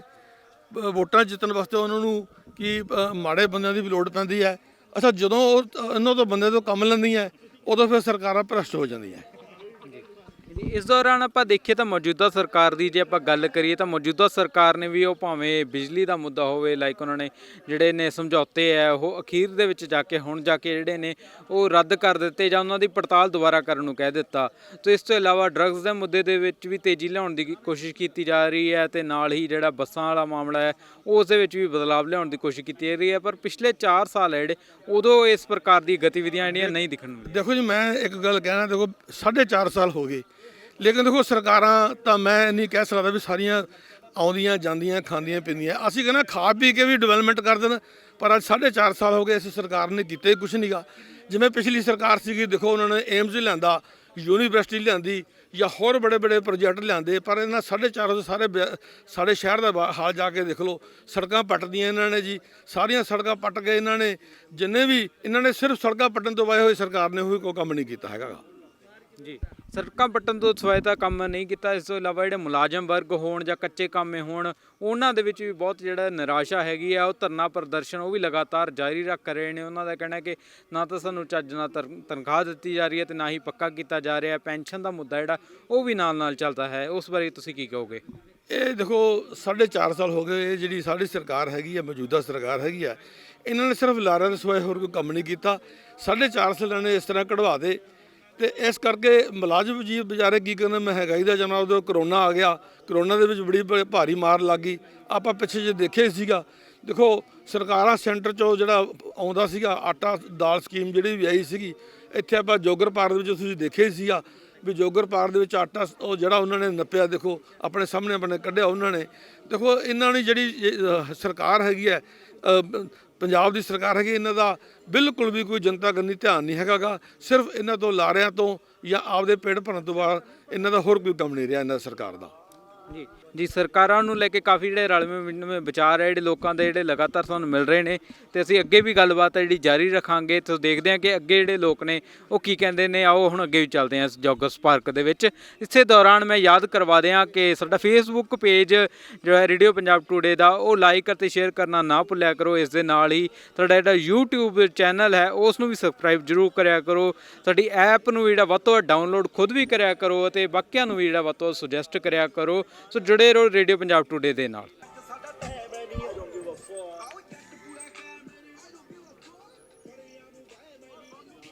ਵੋਟਾਂ ਜਿੱਤਣ ਵਾਸਤੇ ਉਹਨਾਂ ਨੂੰ ਕੀ ਮਾੜੇ ਬੰਦਿਆਂ ਦੀ ਵੀ ਲੋੜ ਪੈਂਦੀ ਹੈ। ਅੱਛਾ ਜਦੋਂ ਉਹ ਇਹਨਾਂ ਤੋਂ ਬੰਦੇ ਤੋਂ ਕੰਮ ਲੈਂਦੀਆਂ ਉਦੋਂ ਫਿਰ ਸਰਕਾਰਾਂ ਭ੍ਰਸ਼ਟ ਹੋ ਜਾਂਦੀਆਂ। ਇਸ ਦੌਰਾਨ ਆਪਾਂ ਦੇਖੀਏ ਤਾਂ ਮੌਜੂਦਾ ਸਰਕਾਰ ਦੀ ਜੇ ਆਪਾਂ ਗੱਲ ਕਰੀਏ ਤਾਂ ਮੌਜੂਦਾ ਸਰਕਾਰ ਨੇ ਵੀ ਉਹ ਭਾਵੇਂ ਬਿਜਲੀ ਦਾ ਮੁੱਦਾ ਹੋਵੇ, ਲਾਈਕ ਉਹਨਾਂ ਨੇ ਜਿਹੜੇ ਨੇ ਸਮਝੌਤੇ ਹੈ ਉਹ ਅਖੀਰ ਦੇ ਵਿੱਚ ਜਾ ਕੇ ਹੁਣ ਜਾ ਕੇ ਜਿਹੜੇ ਨੇ ਉਹ ਰੱਦ ਕਰ ਦਿੱਤੇ ਜਾਂ ਉਹਨਾਂ ਦੀ ਪੜਤਾਲ ਦੁਬਾਰਾ ਕਰਨ ਨੂੰ ਕਹਿ ਦਿੱਤਾ। ਤੇ ਇਸ ਤੋਂ ਇਲਾਵਾ ਡਰੱਗਸ ਦੇ ਮੁੱਦੇ ਦੇ ਵਿੱਚ ਵੀ ਤੇਜ਼ੀ ਲਿਆਉਣ ਦੀ ਕੋਸ਼ਿਸ਼ ਕੀਤੀ ਜਾ ਰਹੀ ਹੈ, ਤੇ ਨਾਲ ਹੀ ਜਿਹੜਾ ਬੱਸਾਂ ਵਾਲਾ ਮਾਮਲਾ ਹੈ ਉਸ ਦੇ ਵਿੱਚ ਵੀ ਬਦਲਾਵ ਲਿਆਉਣ ਦੀ ਕੋਸ਼ਿਸ਼ ਕੀਤੀ ਜਾ ਰਹੀ ਹੈ। ਪਰ ਪਿਛਲੇ 4 ਸਾਲ ਹੈ ਜਿਹੜੇ ਉਦੋਂ ਇਸ ਪ੍ਰਕਾਰ ਦੀ ਗਤੀਵਿਧੀਆਂ ਜਿਹੜੀਆਂ ਨਹੀਂ ਦਿਖਣ ਨੂੰ ਮਿਲੀਆਂ। ਦੇਖੋ ਜੀ ਮੈਂ ਇੱਕ ਗੱਲ ਕਹਿਣਾ, ਦੇਖੋ 4.5 ਸਾਲ ਹੋ ਗਏ, ਲੇਕਿਨ ਦੇਖੋ ਸਰਕਾਰਾਂ ਤਾਂ ਮੈਂ ਨਹੀਂ ਕਹਿ ਸਕਦਾ ਵੀ ਸਾਰੀਆਂ ਆਉਂਦੀਆਂ ਜਾਂਦੀਆਂ ਖਾਂਦੀਆਂ ਪੀਂਦੀਆਂ। ਅਸੀਂ ਕਹਿੰਦੇ ਖਾ ਪੀ ਕੇ ਵੀ ਡਿਵੈਲਪਮੈਂਟ ਕਰ ਦੇਣ, ਪਰ ਅੱਜ 4.5 ਸਾਲ ਹੋ ਗਏ ਇਸ ਸਰਕਾਰ ਨੇ ਕੀਤਾ ਹੀ ਕੁਛ ਨਹੀਂਗਾ। ਜਿਵੇਂ ਪਿਛਲੀ ਸਰਕਾਰ ਸੀਗੀ, ਦੇਖੋ ਉਹਨਾਂ ਨੇ ਏਮਜ਼ ਲਿਆਂਦਾ, ਯੂਨੀਵਰਸਿਟੀ ਲਿਆਂਦੀ ਜਾਂ ਹੋਰ ਬੜੇ ਬੜੇ ਪ੍ਰੋਜੈਕਟ ਲਿਆਂਦੇ, ਪਰ ਇਹਨਾਂ 4.5 ਤੋਂ ਸਾਡੇ ਸ਼ਹਿਰ ਦਾ ਹਾਲ ਜਾ ਕੇ ਦੇਖ ਲਓ। ਸੜਕਾਂ ਪੱਟਦੀਆਂ ਇਹਨਾਂ ਨੇ ਜੀ, ਸਾਰੀਆਂ ਸੜਕਾਂ ਪੱਟ ਕੇ ਇਹਨਾਂ ਨੇ, ਜਿੰਨੇ ਵੀ ਇਹਨਾਂ ਨੇ ਸਿਰਫ ਸੜਕਾਂ ਪੱਟਣ ਤੋਂ ਵਾਏ ਹੋਏ ਸਰਕਾਰ ਨੇ ਉਹ ਕੋਈ ਕੰਮ ਨਹੀਂ ਕੀਤਾ ਹੈਗਾ ਜੀ। ਸੜਕਾਂ ਪੱਟਣ ਤੋਂ ਸਿਵਾਏ ਤਾਂ ਕੰਮ ਨਹੀਂ ਕੀਤਾ। ਇਸ ਤੋਂ ਇਲਾਵਾ ਜਿਹੜੇ ਮੁਲਾਜ਼ਮ ਵਰਗ ਹੋਣ ਜਾਂ ਕੱਚੇ ਕਾਮੇ ਹੋਣ, ਉਹਨਾਂ ਦੇ ਵਿੱਚ ਵੀ ਬਹੁਤ ਜਿਹੜਾ ਨਿਰਾਸ਼ਾ ਹੈਗੀ ਆ। ਉਹ ਧਰਨਾ ਪ੍ਰਦਰਸ਼ਨ ਉਹ ਵੀ ਲਗਾਤਾਰ ਜਾਰੀ ਰੱਖ ਰਹੇ ਨੇ। ਉਹਨਾਂ ਦਾ ਕਹਿਣਾ ਕਿ ਨਾ ਤਾਂ ਸਾਨੂੰ ਚੱਜ ਨਾਲ ਤਨਖਾਹ ਦਿੱਤੀ ਜਾ ਰਹੀ ਹੈ ਤੇ ਨਾ ਹੀ ਪੱਕਾ ਕੀਤਾ ਜਾ ਰਿਹਾ। ਪੈਨਸ਼ਨ ਦਾ ਮੁੱਦਾ ਜਿਹੜਾ ਉਹ ਵੀ ਨਾਲ ਨਾਲ ਚੱਲਦਾ ਹੈ। ਉਸ ਬਾਰੇ ਤੁਸੀਂ ਕੀ ਕਹੋਗੇ? ਇਹ ਦੇਖੋ 4.5 ਸਾਲ ਹੋ ਗਏ, ਇਹ ਜਿਹੜੀ ਸਾਡੀ ਸਰਕਾਰ ਹੈਗੀ ਆ, ਮੌਜੂਦਾ ਸਰਕਾਰ ਹੈਗੀ ਆ, ਇਹਨਾਂ ਨੇ ਸਿਰਫ ਲਾਰਿਆਂ ਦੇ ਸਿਵਾਏ ਹੋਰ ਕੋਈ ਕੰਮ ਨਹੀਂ ਕੀਤਾ। 4.5 ਸਾਲਾਂ ਨੇ ਇਸ ਤਰ੍ਹਾਂ ਕਢਵਾ ਦੇ ਤੇ ਇਸ ਕਰਕੇ ਮੁਲਾਜ਼ਮ ਜੀ ਵਿਚਾਰੇ ਕੀ ਕਰਨ, ਮਹਿੰਗਾਈ ਦਾ ਜਨਾਬ ਉਦੋਂ ਕਰੋਨਾ ਆ ਗਿਆ, ਕਰੋਨਾ ਦੇ ਵਿੱਚ ਬੜੀ ਭਾਰੀ ਮਾਰ ਲੱਗ ਗਈ। ਆਪਾਂ ਪਿੱਛੇ ਜੇ ਦੇਖਿਆ ਸੀਗਾ, ਦੇਖੋ ਸਰਕਾਰਾਂ ਸੈਂਟਰ 'ਚੋਂ ਜਿਹੜਾ ਆਉਂਦਾ ਸੀਗਾ ਆਟਾ ਦਾਲ ਸਕੀਮ ਜਿਹੜੀ ਵੀ ਆਈ ਸੀਗੀ, ਇੱਥੇ ਆਪਾਂ ਜੋਗਰ ਪਾਰਕ ਦੇ ਵਿੱਚ ਤੁਸੀਂ ਦੇਖਿਆ ਹੀ ਸੀਗਾ ਵੀ ਜੋਗਰ ਪਾਰਕ ਦੇ ਵਿੱਚ ਆਟਾ ਉਹ ਜਿਹੜਾ ਉਹਨਾਂ ਨੇ ਨੱਪਿਆ, ਦੇਖੋ ਆਪਣੇ ਸਾਹਮਣੇ ਆਪਣੇ ਕੱਢਿਆ ਉਹਨਾਂ ਨੇ। ਦੇਖੋ ਇਹਨਾਂ ਨੇ ਜਿਹੜੀ ਸਰਕਾਰ ਹੈਗੀ ਹੈ, ਪੰਜਾਬ ਦੀ ਸਰਕਾਰ ਹੈਗੀ, ਇਹਨਾਂ ਦਾ ਬਿਲਕੁਲ ਵੀ ਕੋਈ ਜਨਤਾ ਕੰਨੀ ਧਿਆਨ ਨਹੀਂ ਹੈਗਾ ਗਾ। ਸਿਰਫ ਇਹਨਾਂ ਤੋਂ ਲਾਰਿਆਂ ਤੋਂ ਜਾਂ ਆਪਦੇ ਪੇਟ ਭਰਨ ਤੋਂ ਬਾਅਦ ਇਹਨਾਂ ਦਾ ਹੋਰ ਕੋਈ ਕੰਮ ਨਹੀਂ ਰਿਹਾ ਇਹਨਾਂ ਸਰਕਾਰ ਦਾ। ਜੀ ਸਰਕਾਰਾਂ ਨੂੰ ਲੈ ਕੇ ਕਾਫੀ ਜਿਹੜੇ ਰਲਵੇਂ ਵਿਚਾਰ ਹੈ ਜਿਹੜੇ ਲੋਕਾਂ ਦੇ ਜਿਹੜੇ ਲਗਾਤਾਰ ਤੁਹਾਨੂੰ ਮਿਲ ਰਹੇ ਨੇ, ਤੇ ਅਸੀਂ ਅੱਗੇ ਵੀ ਗੱਲਬਾਤ ਹੈ ਜਿਹੜੀ ਜਾਰੀ ਰੱਖਾਂਗੇ। ਤੇ ਦੇਖਦੇ ਹਾਂ ਕਿ ਅੱਗੇ ਜਿਹੜੇ ਲੋਕ ਨੇ ਉਹ ਕੀ ਕਹਿੰਦੇ ਨੇ। ਆਓ ਹੁਣ ਅੱਗੇ ਵੀ ਚੱਲਦੇ ਹਾਂ ਇਸ ਜੋਗਰਸ ਪਾਰਕ ਦੇ ਵਿੱਚ। ਇਸੇ ਦੌਰਾਨ ਮੈਂ ਯਾਦ ਕਰਵਾ ਦਿਆਂ ਕਿ ਸਾਡਾ ਫੇਸਬੁੱਕ ਪੇਜ ਜੋ ਹੈ ਰੇਡੀਓ ਪੰਜਾਬ ਟੂਡੇ ਦਾ, ਉਹ ਲਾਈਕ ਅਤੇ ਸ਼ੇਅਰ ਕਰਨਾ ਨਾ ਭੁੱਲਿਆ ਕਰੋ। ਇਸ ਦੇ ਨਾਲ ਹੀ ਸਾਡਾ ਜਿਹੜਾ YouTube ਚੈਨਲ ਹੈ ਉਸ ਨੂੰ ਵੀ ਸਬਸਕ੍ਰਾਈਬ ਜ਼ਰੂਰ ਕਰਿਆ ਕਰੋ। ਸਾਡੀ ਐਪ ਨੂੰ ਜਿਹੜਾ ਵੱਧ ਤੋਂ ਵੱਧ ਡਾਊਨਲੋਡ ਖੁਦ ਵੀ ਕਰਿਆ ਕਰੋ ਅਤੇ ਬਾਕੀਆਂ ਨੂੰ ਵੀ ਜਿਹੜਾ ਵੱਧ ਤੋਂ ਵੱਧ ਸੁਜੈਸਟ ਕਰਿਆ ਕਰੋ। ਸੋ ਜੁੜੇ ਰਹੋ ਰੇਡੀਓ ਪੰਜਾਬ ਟੂਡੇ ਦੇ ਨਾਲ।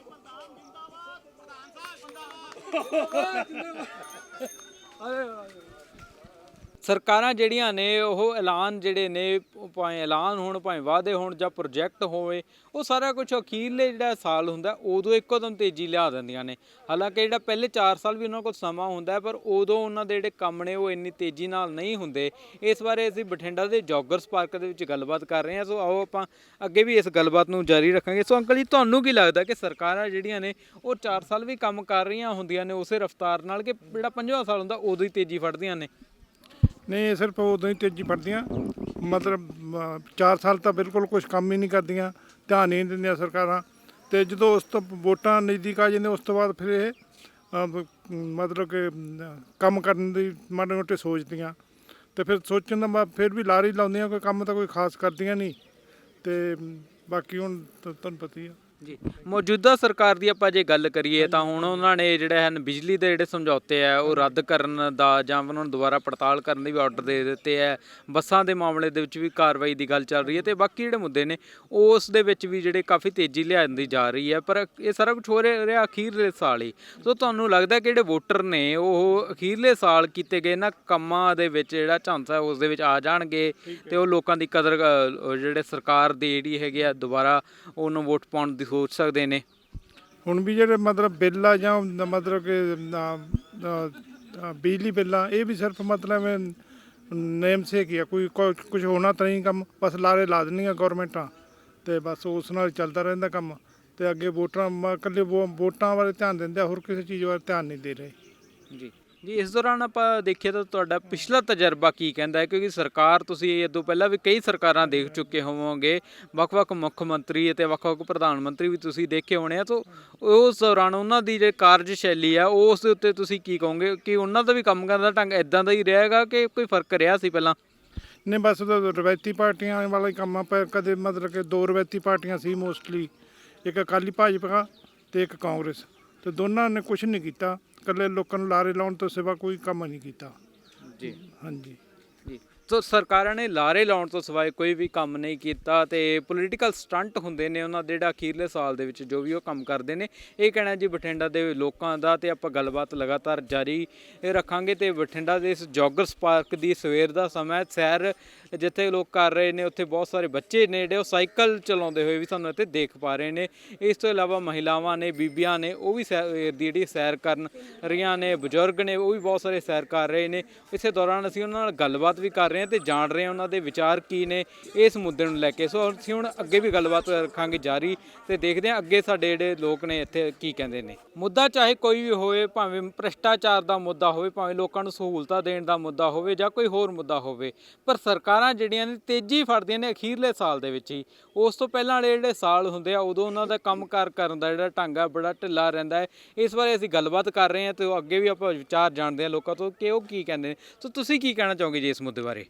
ਸਰਕਾਰਾਂ ਜਿਹੜੀਆਂ ਨੇ ਉਹ ਐਲਾਨ ਜਿਹੜੇ ਨੇ, ਭਾਵੇਂ ਐਲਾਨ ਹੋਣ ਭਾਵੇਂ ਵਾਅਦੇ ਹੋਣ ਜਾਂ ਪ੍ਰੋਜੈਕਟ ਹੋਵੇ, ਉਹ ਸਾਰਾ ਕੁਝ ਅਖੀਰਲੇ ਜਿਹੜਾ ਸਾਲ ਹੁੰਦਾ ਉਦੋਂ ਇੱਕੋਦਮ ਤੇਜ਼ੀ ਲਿਆ ਦਿੰਦੀਆਂ ਨੇ। ਹਾਲਾਂਕਿ ਜਿਹੜਾ ਪਹਿਲੇ 4 ਸਾਲ ਵੀ ਉਹਨਾਂ ਕੋਲ ਸਮਾਂ ਹੁੰਦਾ, ਪਰ ਉਦੋਂ ਉਹਨਾਂ ਦੇ ਜਿਹੜੇ ਕੰਮ ਨੇ ਉਹ ਇੰਨੀ ਤੇਜ਼ੀ ਨਾਲ ਨਹੀਂ ਹੁੰਦੇ। ਇਸ ਬਾਰੇ ਅਸੀਂ ਬਠਿੰਡਾ ਦੇ ਜੋਗਰਸ ਪਾਰਕ ਦੇ ਵਿੱਚ ਗੱਲਬਾਤ ਕਰ ਰਹੇ ਹਾਂ। ਸੋ ਆਓ ਆਪਾਂ ਅੱਗੇ ਵੀ ਇਸ ਗੱਲਬਾਤ ਨੂੰ ਜਾਰੀ ਰੱਖਾਂਗੇ। ਸੋ ਅੰਕਲ ਜੀ, ਤੁਹਾਨੂੰ ਕੀ ਲੱਗਦਾ ਕਿ ਸਰਕਾਰਾਂ ਜਿਹੜੀਆਂ ਨੇ ਉਹ 4 ਸਾਲ ਵੀ ਕੰਮ ਕਰ ਰਹੀਆਂ ਹੁੰਦੀਆਂ ਨੇ ਉਸੇ ਰਫ਼ਤਾਰ ਨਾਲ, ਕਿ ਜਿਹੜਾ 5ਵਾਂ ਸਾਲ ਹੁੰਦਾ ਉਦੋਂ ਹੀ ਤੇਜ਼ੀ ਫੜਦੀਆਂ ਨੇ? ਨਹੀਂ, ਇਹ ਸਿਰਫ ਉਦੋਂ ਹੀ ਤੇਜ਼ੀ ਫੜਦੀਆਂ, ਮਤਲਬ 4 ਸਾਲ ਤਾਂ ਬਿਲਕੁਲ ਕੁਝ ਕੰਮ ਹੀ ਨਹੀਂ ਕਰਦੀਆਂ, ਧਿਆਨ ਨਹੀਂ ਦਿੰਦੀਆਂ ਸਰਕਾਰਾਂ। ਅਤੇ ਜਦੋਂ ਉਸ ਤੋਂ ਵੋਟਾਂ ਨਜ਼ਦੀਕ ਆ ਜਾਂਦੇ ਉਸ ਤੋਂ ਬਾਅਦ ਫਿਰ ਇਹ ਮਤਲਬ ਕਿ ਕੰਮ ਕਰਨ ਦੀ ਮਾੜੇ ਮੋਟੇ ਸੋਚਦੀਆਂ, ਅਤੇ ਫਿਰ ਸੋਚਣ ਦਾ ਬਾਅਦ ਫਿਰ ਵੀ ਲਾਰੇ ਲਾਉਂਦੀਆਂ, ਕੋਈ ਕੰਮ ਤਾਂ ਕੋਈ ਖਾਸ ਕਰਦੀਆਂ ਨਹੀਂ। ਅਤੇ ਬਾਕੀ ਹੁਣ ਤੁਹਾਨੂੰ ਪਤਾ ਹੀ ਆ ਜੀ। ਮੌਜੂਦਾ ਸਰਕਾਰ ਦੀ ਆਪਾਂ ਜੇ ਗੱਲ ਕਰੀਏ ਤਾਂ ਹੁਣ ਉਹਨਾਂ ਨੇ ਜਿਹੜੇ ਹਨ ਬਿਜਲੀ ਦੇ ਜਿਹੜੇ ਸਮਝੌਤੇ ਆ ਉਹ ਰੱਦ ਕਰਨ ਦਾ ਜਾਂ ਉਹਨਾਂ ਨੂੰ ਦੁਬਾਰਾ ਪੜਤਾਲ ਕਰਨ ਦੇ ਵੀ ਆਰਡਰ ਦੇ ਦਿੱਤੇ ਹੈ। ਬੱਸਾਂ ਦੇ ਮਾਮਲੇ ਦੇ ਵਿੱਚ ਵੀ ਕਾਰਵਾਈ ਦੀ ਗੱਲ ਚੱਲ ਰਹੀ ਹੈ, ਅਤੇ ਬਾਕੀ ਜਿਹੜੇ ਮੁੱਦੇ ਨੇ ਉਸ ਦੇ ਵਿੱਚ ਵੀ ਜਿਹੜੇ ਕਾਫੀ ਤੇਜ਼ੀ ਲਿਆਂਦੀ ਜਾ ਰਹੀ ਹੈ। ਪਰ ਇਹ ਸਾਰਾ ਕੁਝ ਹੋ ਰਿਹਾ ਅਖੀਰਲੇ ਸਾਲ ਹੀ। ਸੋ ਤੁਹਾਨੂੰ ਲੱਗਦਾ ਕਿ ਜਿਹੜੇ ਵੋਟਰ ਨੇ ਉਹ ਅਖੀਰਲੇ ਸਾਲ ਕੀਤੇ ਗਏ ਇਹਨਾਂ ਕੰਮਾਂ ਦੇ ਵਿੱਚ ਜਿਹੜਾ ਝਾਂਸਾ ਉਸ ਦੇ ਵਿੱਚ ਆ ਜਾਣਗੇ ਅਤੇ ਉਹ ਲੋਕਾਂ ਦੀ ਕਦਰ ਜਿਹੜੇ ਸਰਕਾਰ ਦੀ ਜਿਹੜੀ ਹੈਗੀ ਆ ਦੁਬਾਰਾ ਉਹਨੂੰ ਵੋਟ ਪਾਉਣ ਦੀ ਸੋਚ ਸਕਦੇ ਨੇ? ਹੁਣ ਵੀ ਜਿਹੜੇ ਮਤਲਬ ਬਿੱਲ ਆ ਜਾਂ ਮਤਲਬ ਕਿ ਬਿਜਲੀ ਬਿੱਲ ਆ, ਇਹ ਵੀ ਸਿਰਫ ਮਤਲਬ ਨੇਮ ਸੇ ਕੀ ਆ, ਕੋਈ ਕੁਝ ਹੋਣਾ ਤਾਂ ਨਹੀਂ ਕੰਮ, ਬਸ ਲਾਰੇ ਲਾ ਦਿੰਦੀਆਂ ਗੌਰਮੈਂਟਾਂ ਅਤੇ ਬਸ ਉਸ ਨਾਲ ਚੱਲਦਾ ਰਹਿੰਦਾ ਕੰਮ। ਅਤੇ ਅੱਗੇ ਵੋਟਾਂ ਇਕੱਲੇ ਵੋਟਾਂ ਬਾਰੇ ਧਿਆਨ ਦਿੰਦੇ ਆ, ਹੋਰ ਕਿਸੇ ਚੀਜ਼ ਬਾਰੇ ਧਿਆਨ ਨਹੀਂ ਦੇ ਰਹੇ। ਜੀ ਜੀ, ਇਸ ਦੌਰਾਨ ਆਪਾਂ ਦੇਖੀਏ ਤਾਂ ਤੁਹਾਡਾ ਪਿਛਲਾ ਤਜਰਬਾ ਕੀ ਕਹਿੰਦਾ ਹੈ? ਕਿਉਂਕਿ ਸਰਕਾਰ ਤੁਸੀਂ ਇਹ ਤੋਂ ਪਹਿਲਾਂ ਵੀ ਕਈ ਸਰਕਾਰਾਂ ਦੇਖ ਚੁੱਕੇ ਹੋਵੋਗੇ, ਵੱਖ-ਵੱਖ ਮੁੱਖ ਮੰਤਰੀ ਅਤੇ ਵੱਖ-ਵੱਖ ਪ੍ਰਧਾਨ ਮੰਤਰੀ ਵੀ ਤੁਸੀਂ ਦੇਖੇ ਹੋਣੇ ਆ। ਤਾਂ ਉਸ ਦੌਰਾਨ ਉਹਨਾਂ ਦੀ ਜਿਹੜੀ ਕਾਰਜਸ਼ੈਲੀ ਆ ਉਸ ਦੇ ਉੱਤੇ ਤੁਸੀਂ ਕੀ ਕਹੋਗੇ ਕਿ ਉਹਨਾਂ ਦਾ ਵੀ ਕੰਮ ਕਰਨ ਦਾ ਢੰਗ ਇੱਦਾਂ ਦਾ ਹੀ ਰਹੇਗਾ ਕਿ ਕੋਈ ਫਰਕ ਰਿਹਾ ਸੀ ਪਹਿਲਾਂ? ਨਹੀਂ, ਬਸ ਰਵਾਇਤੀ ਪਾਰਟੀਆਂ ਵਾਲਾ ਹੀ ਕੰਮ ਆ। ਪਰ ਕਦੇ ਮਤਲਬ ਕਿ 2 ਰਵਾਇਤੀ ਪਾਰਟੀਆਂ ਸੀ ਮੋਸਟਲੀ, ਇੱਕ ਅਕਾਲੀ ਭਾਜਪਾ ਅਤੇ ਇੱਕ ਕਾਂਗਰਸ, ਅਤੇ ਦੋਨਾਂ ਨੇ ਕੁਛ ਨਹੀਂ ਕੀਤਾ, ਇਕੱਲੇ ਲੋਕਾਂ ਨੂੰ ਲਾਰੇ ਲਾਉਣ ਤੋਂ ਸਿਵਾ ਕੋਈ ਕੰਮ ਨਹੀਂ ਕੀਤਾ। ਜੀ ਹਾਂਜੀ ਜੀ। ਸੋ ਸਰਕਾਰਾਂ ਨੇ ਲਾਰੇ ਲਾਉਣ ਤੋਂ ਸਿਵਾਏ ਕੋਈ ਵੀ ਕੰਮ ਨਹੀਂ ਕੀਤਾ, ਅਤੇ ਪੋਲੀਟੀਕਲ ਸਟੰਟ ਹੁੰਦੇ ਨੇ ਉਹਨਾਂ ਦੇ ਜਿਹੜਾ ਅਖੀਰਲੇ ਸਾਲ ਦੇ ਵਿੱਚ ਜੋ ਵੀ ਉਹ ਕੰਮ ਕਰਦੇ ਨੇ। ਇਹ ਕਹਿਣਾ ਜੀ ਬਠਿੰਡਾ ਦੇ ਲੋਕਾਂ ਦਾ, ਅਤੇ ਆਪਾਂ ਗੱਲਬਾਤ ਲਗਾਤਾਰ ਜਾਰੀ ਰੱਖਾਂਗੇ। ਅਤੇ ਬਠਿੰਡਾ ਦੇ ਇਸ ਜੋਗਰਸ ਪਾਰਕ ਦੀ ਸਵੇਰ ਦਾ ਸਮਾਂ, ਸੈਰ ਜਿੱਥੇ ਲੋਕ ਕਰ ਰਹੇ ਨੇ ਉੱਥੇ ਬਹੁਤ ਸਾਰੇ ਬੱਚੇ ਨੇ ਜਿਹੜੇ ਉਹ ਸਾਈਕਲ ਚਲਾਉਂਦੇ ਹੋਏ ਵੀ ਸਾਨੂੰ ਇੱਥੇ ਦੇਖ ਪਾ ਰਹੇ ਨੇ। ਇਸ ਤੋਂ ਇਲਾਵਾ ਮਹਿਲਾਵਾਂ ਨੇ, ਬੀਬੀਆਂ ਨੇ, ਉਹ ਵੀ ਸਵੇਰ ਦੀ ਜਿਹੜੀ ਸੈਰ ਕਰਨ ਰਹੀਆਂ ਨੇ, ਬਜ਼ੁਰਗ ਨੇ ਉਹ ਵੀ ਬਹੁਤ ਸਾਰੇ ਸੈਰ ਕਰ ਰਹੇ ਨੇ। ਇਸੇ ਦੌਰਾਨ ਅਸੀਂ ਉਹਨਾਂ ਨਾਲ ਗੱਲਬਾਤ ਵੀ ਕਰ ਰਹੇ ਹਾਂ ਅਤੇ ਜਾਣ ਰਹੇ ਹਾਂ ਉਹਨਾਂ ਦੇ ਵਿਚਾਰ ਕੀ ਨੇ ਇਸ ਮੁੱਦੇ ਨੂੰ ਲੈ ਕੇ। ਸੋ ਅਸੀਂ ਹੁਣ ਅੱਗੇ ਵੀ ਗੱਲਬਾਤ ਰੱਖਾਂਗੇ ਜਾਰੀ, ਅਤੇ ਦੇਖਦੇ ਹਾਂ ਅੱਗੇ ਸਾਡੇ ਜਿਹੜੇ ਲੋਕ ਨੇ ਇੱਥੇ ਕੀ ਕਹਿੰਦੇ ਨੇ। ਮੁੱਦਾ ਚਾਹੇ ਕੋਈ ਵੀ ਹੋਵੇ, ਭਾਵੇਂ ਭ੍ਰਿਸ਼ਟਾਚਾਰ ਦਾ ਮੁੱਦਾ ਹੋਵੇ, ਭਾਵੇਂ ਲੋਕਾਂ ਨੂੰ ਸਹੂਲਤਾਂ ਦੇਣ ਦਾ ਮੁੱਦਾ ਹੋਵੇ, ਜਾਂ ਕੋਈ ਹੋਰ ਮੁੱਦਾ ਹੋਵੇ, ਪਰ ਸਰਕਾਰਾਂ ਜਿਹੜੀਆਂ ਨੇ ਤੇਜ਼ੀ ਫੜਦੀਆਂ ਨੇ ਅਖੀਰਲੇ ਸਾਲ ਦੇ ਵਿੱਚ ਹੀ। ਉਸ ਤੋਂ ਪਹਿਲਾਂ ਵਾਲੇ ਜਿਹੜੇ ਸਾਲ ਹੁੰਦੇ ਆ ਉਦੋਂ ਉਹਨਾਂ ਦਾ ਕੰਮਕਾਰ ਕਰਨ ਦਾ ਜਿਹੜਾ ਢੰਗ ਆ ਬੜਾ ਢਿੱਲਾ ਰਹਿੰਦਾ ਹੈ। ਇਸ ਬਾਰੇ ਅਸੀਂ ਗੱਲਬਾਤ ਕਰ ਰਹੇ ਹਾਂ, ਅਤੇ ਅੱਗੇ ਵੀ ਆਪਾਂ ਵਿਚਾਰ ਜਾਣਦੇ ਹਾਂ ਲੋਕਾਂ ਤੋਂ ਕਿ ਉਹ ਕੀ ਕਹਿੰਦੇ ਨੇ। ਸੋ ਤੁਸੀਂ ਕੀ ਕਹਿਣਾ ਚਾਹੋਗੇ ਜੀ ਇਸ ਮੁੱਦੇ ਬਾਰੇ?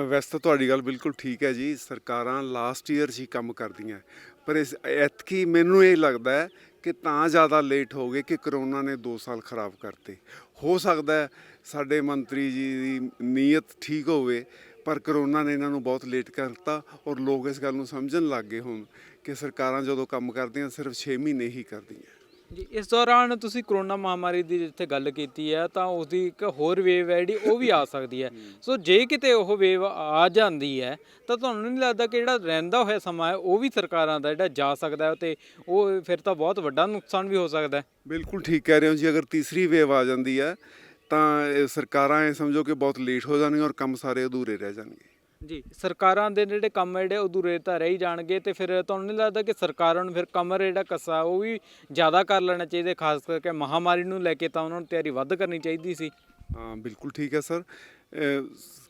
ਵੈਸੇ ਤਾਂ ਤੁਹਾਡੀ ਗੱਲ ਬਿਲਕੁਲ ਠੀਕ ਹੈ ਜੀ, ਸਰਕਾਰਾਂ ਲਾਸਟ ਈਅਰ 'ਚ ਹੀ ਕੰਮ ਕਰਦੀਆਂ, ਪਰ ਇਸ ਐਤਕੀ ਮੈਨੂੰ ਇਹ ਲੱਗਦਾ ਹੈ ਕਿ ਤਾਂ ਜ਼ਿਆਦਾ ਲੇਟ ਹੋ ਗਏ ਕਿ ਕਰੋਨਾ ਨੇ 2 ਸਾਲ ਖਰਾਬ ਕਰਤੇ। ਹੋ ਸਕਦਾ ਸਾਡੇ ਮੰਤਰੀ ਜੀ ਦੀ ਨੀਅਤ ਠੀਕ ਹੋਵੇ, ਪਰ ਕਰੋਨਾ ਨੇ ਇਹਨਾਂ ਨੂੰ ਬਹੁਤ ਲੇਟ ਕਰਤਾ, ਔਰ ਲੋਕ ਇਸ ਗੱਲ ਨੂੰ ਸਮਝਣ ਲੱਗ ਗਏ ਹੁਣ ਕਿ ਸਰਕਾਰਾਂ ਜਦੋਂ ਕੰਮ ਕਰਦੀਆਂ ਸਿਰਫ 6 ਮਹੀਨੇ ਹੀ ਕਰਦੀਆਂ। ਜੀ ਇਸ ਦੌਰਾਨ ਤੁਸੀਂ ਕਰੋਨਾ ਮਹਾਮਾਰੀ ਦੀ ਜਿੱਥੇ ਗੱਲ ਕੀਤੀ ਹੈ ਤਾਂ ਉਸ ਦੀ ਇੱਕ ਹੋਰ ਵੇਵ ਹੈ ਜਿਹੜੀ ਉਹ ਵੀ ਆ ਸਕਦੀ ਹੈ। ਸੋ ਜੇ ਕਿਤੇ ਉਹ ਵੇਵ ਆ ਜਾਂਦੀ ਹੈ ਤਾਂ ਤੁਹਾਨੂੰ ਨਹੀਂ ਲੱਗਦਾ ਕਿ ਜਿਹੜਾ ਰਹਿੰਦਾ ਹੋਇਆ ਸਮਾਂ ਹੈ ਉਹ ਵੀ ਸਰਕਾਰਾਂ ਦਾ ਜਿਹੜਾ ਜਾ ਸਕਦਾ ਹੈ ਤੇ ਉਹ ਫਿਰ ਤਾਂ ਬਹੁਤ ਵੱਡਾ ਨੁਕਸਾਨ ਵੀ ਹੋ ਸਕਦਾ ਹੈ। ਬਿਲਕੁਲ ਠੀਕ ਕਹਿ ਰਹੇ ਹੋ ਜੀ। ਅਗਰ ਤੀਸਰੀ ਵੇਵ ਆ ਜਾਂਦੀ ਹੈ ਤਾਂ ਇਹ ਸਰਕਾਰਾਂ ਇਹ ਸਮਝੋ ਕਿ ਬਹੁਤ ਲੇਟ ਹੋ ਜਾਣਗੀਆਂ ਔਰ ਕੰਮ ਸਾਰੇ ਅਧੂਰੇ ਰਹਿ ਜਾਣਗੇ। ਜੀ ਸਰਕਾਰਾਂ ਦੇ ਜਿਹੜੇ ਕੰਮ ਹੈ ਜਿਹੜੇ ਅਧੂਰੇ ਤਾਂ ਰਹਿ ਹੀ ਜਾਣਗੇ ਤੇ ਫਿਰ ਤੁਹਾਨੂੰ ਨਹੀਂ ਲੱਗਦਾ ਕਿ ਸਰਕਾਰਾਂ ਨੂੰ ਫਿਰ ਕਮਰ ਜਿਹੜਾ ਕੱਸਾ ਉਹ ਵੀ ਜ਼ਿਆਦਾ ਕਰ ਲੈਣਾ ਚਾਹੀਦਾ, ਖਾਸ ਕਰਕੇ ਮਹਾਮਾਰੀ ਨੂੰ ਲੈ ਕੇ ਤਾਂ ਉਹਨਾਂ ਨੂੰ ਤਿਆਰੀ ਵੱਧ ਕਰਨੀ ਚਾਹੀਦੀ ਸੀ। ਹਾਂ ਬਿਲਕੁਲ ਠੀਕ ਹੈ ਸਰ।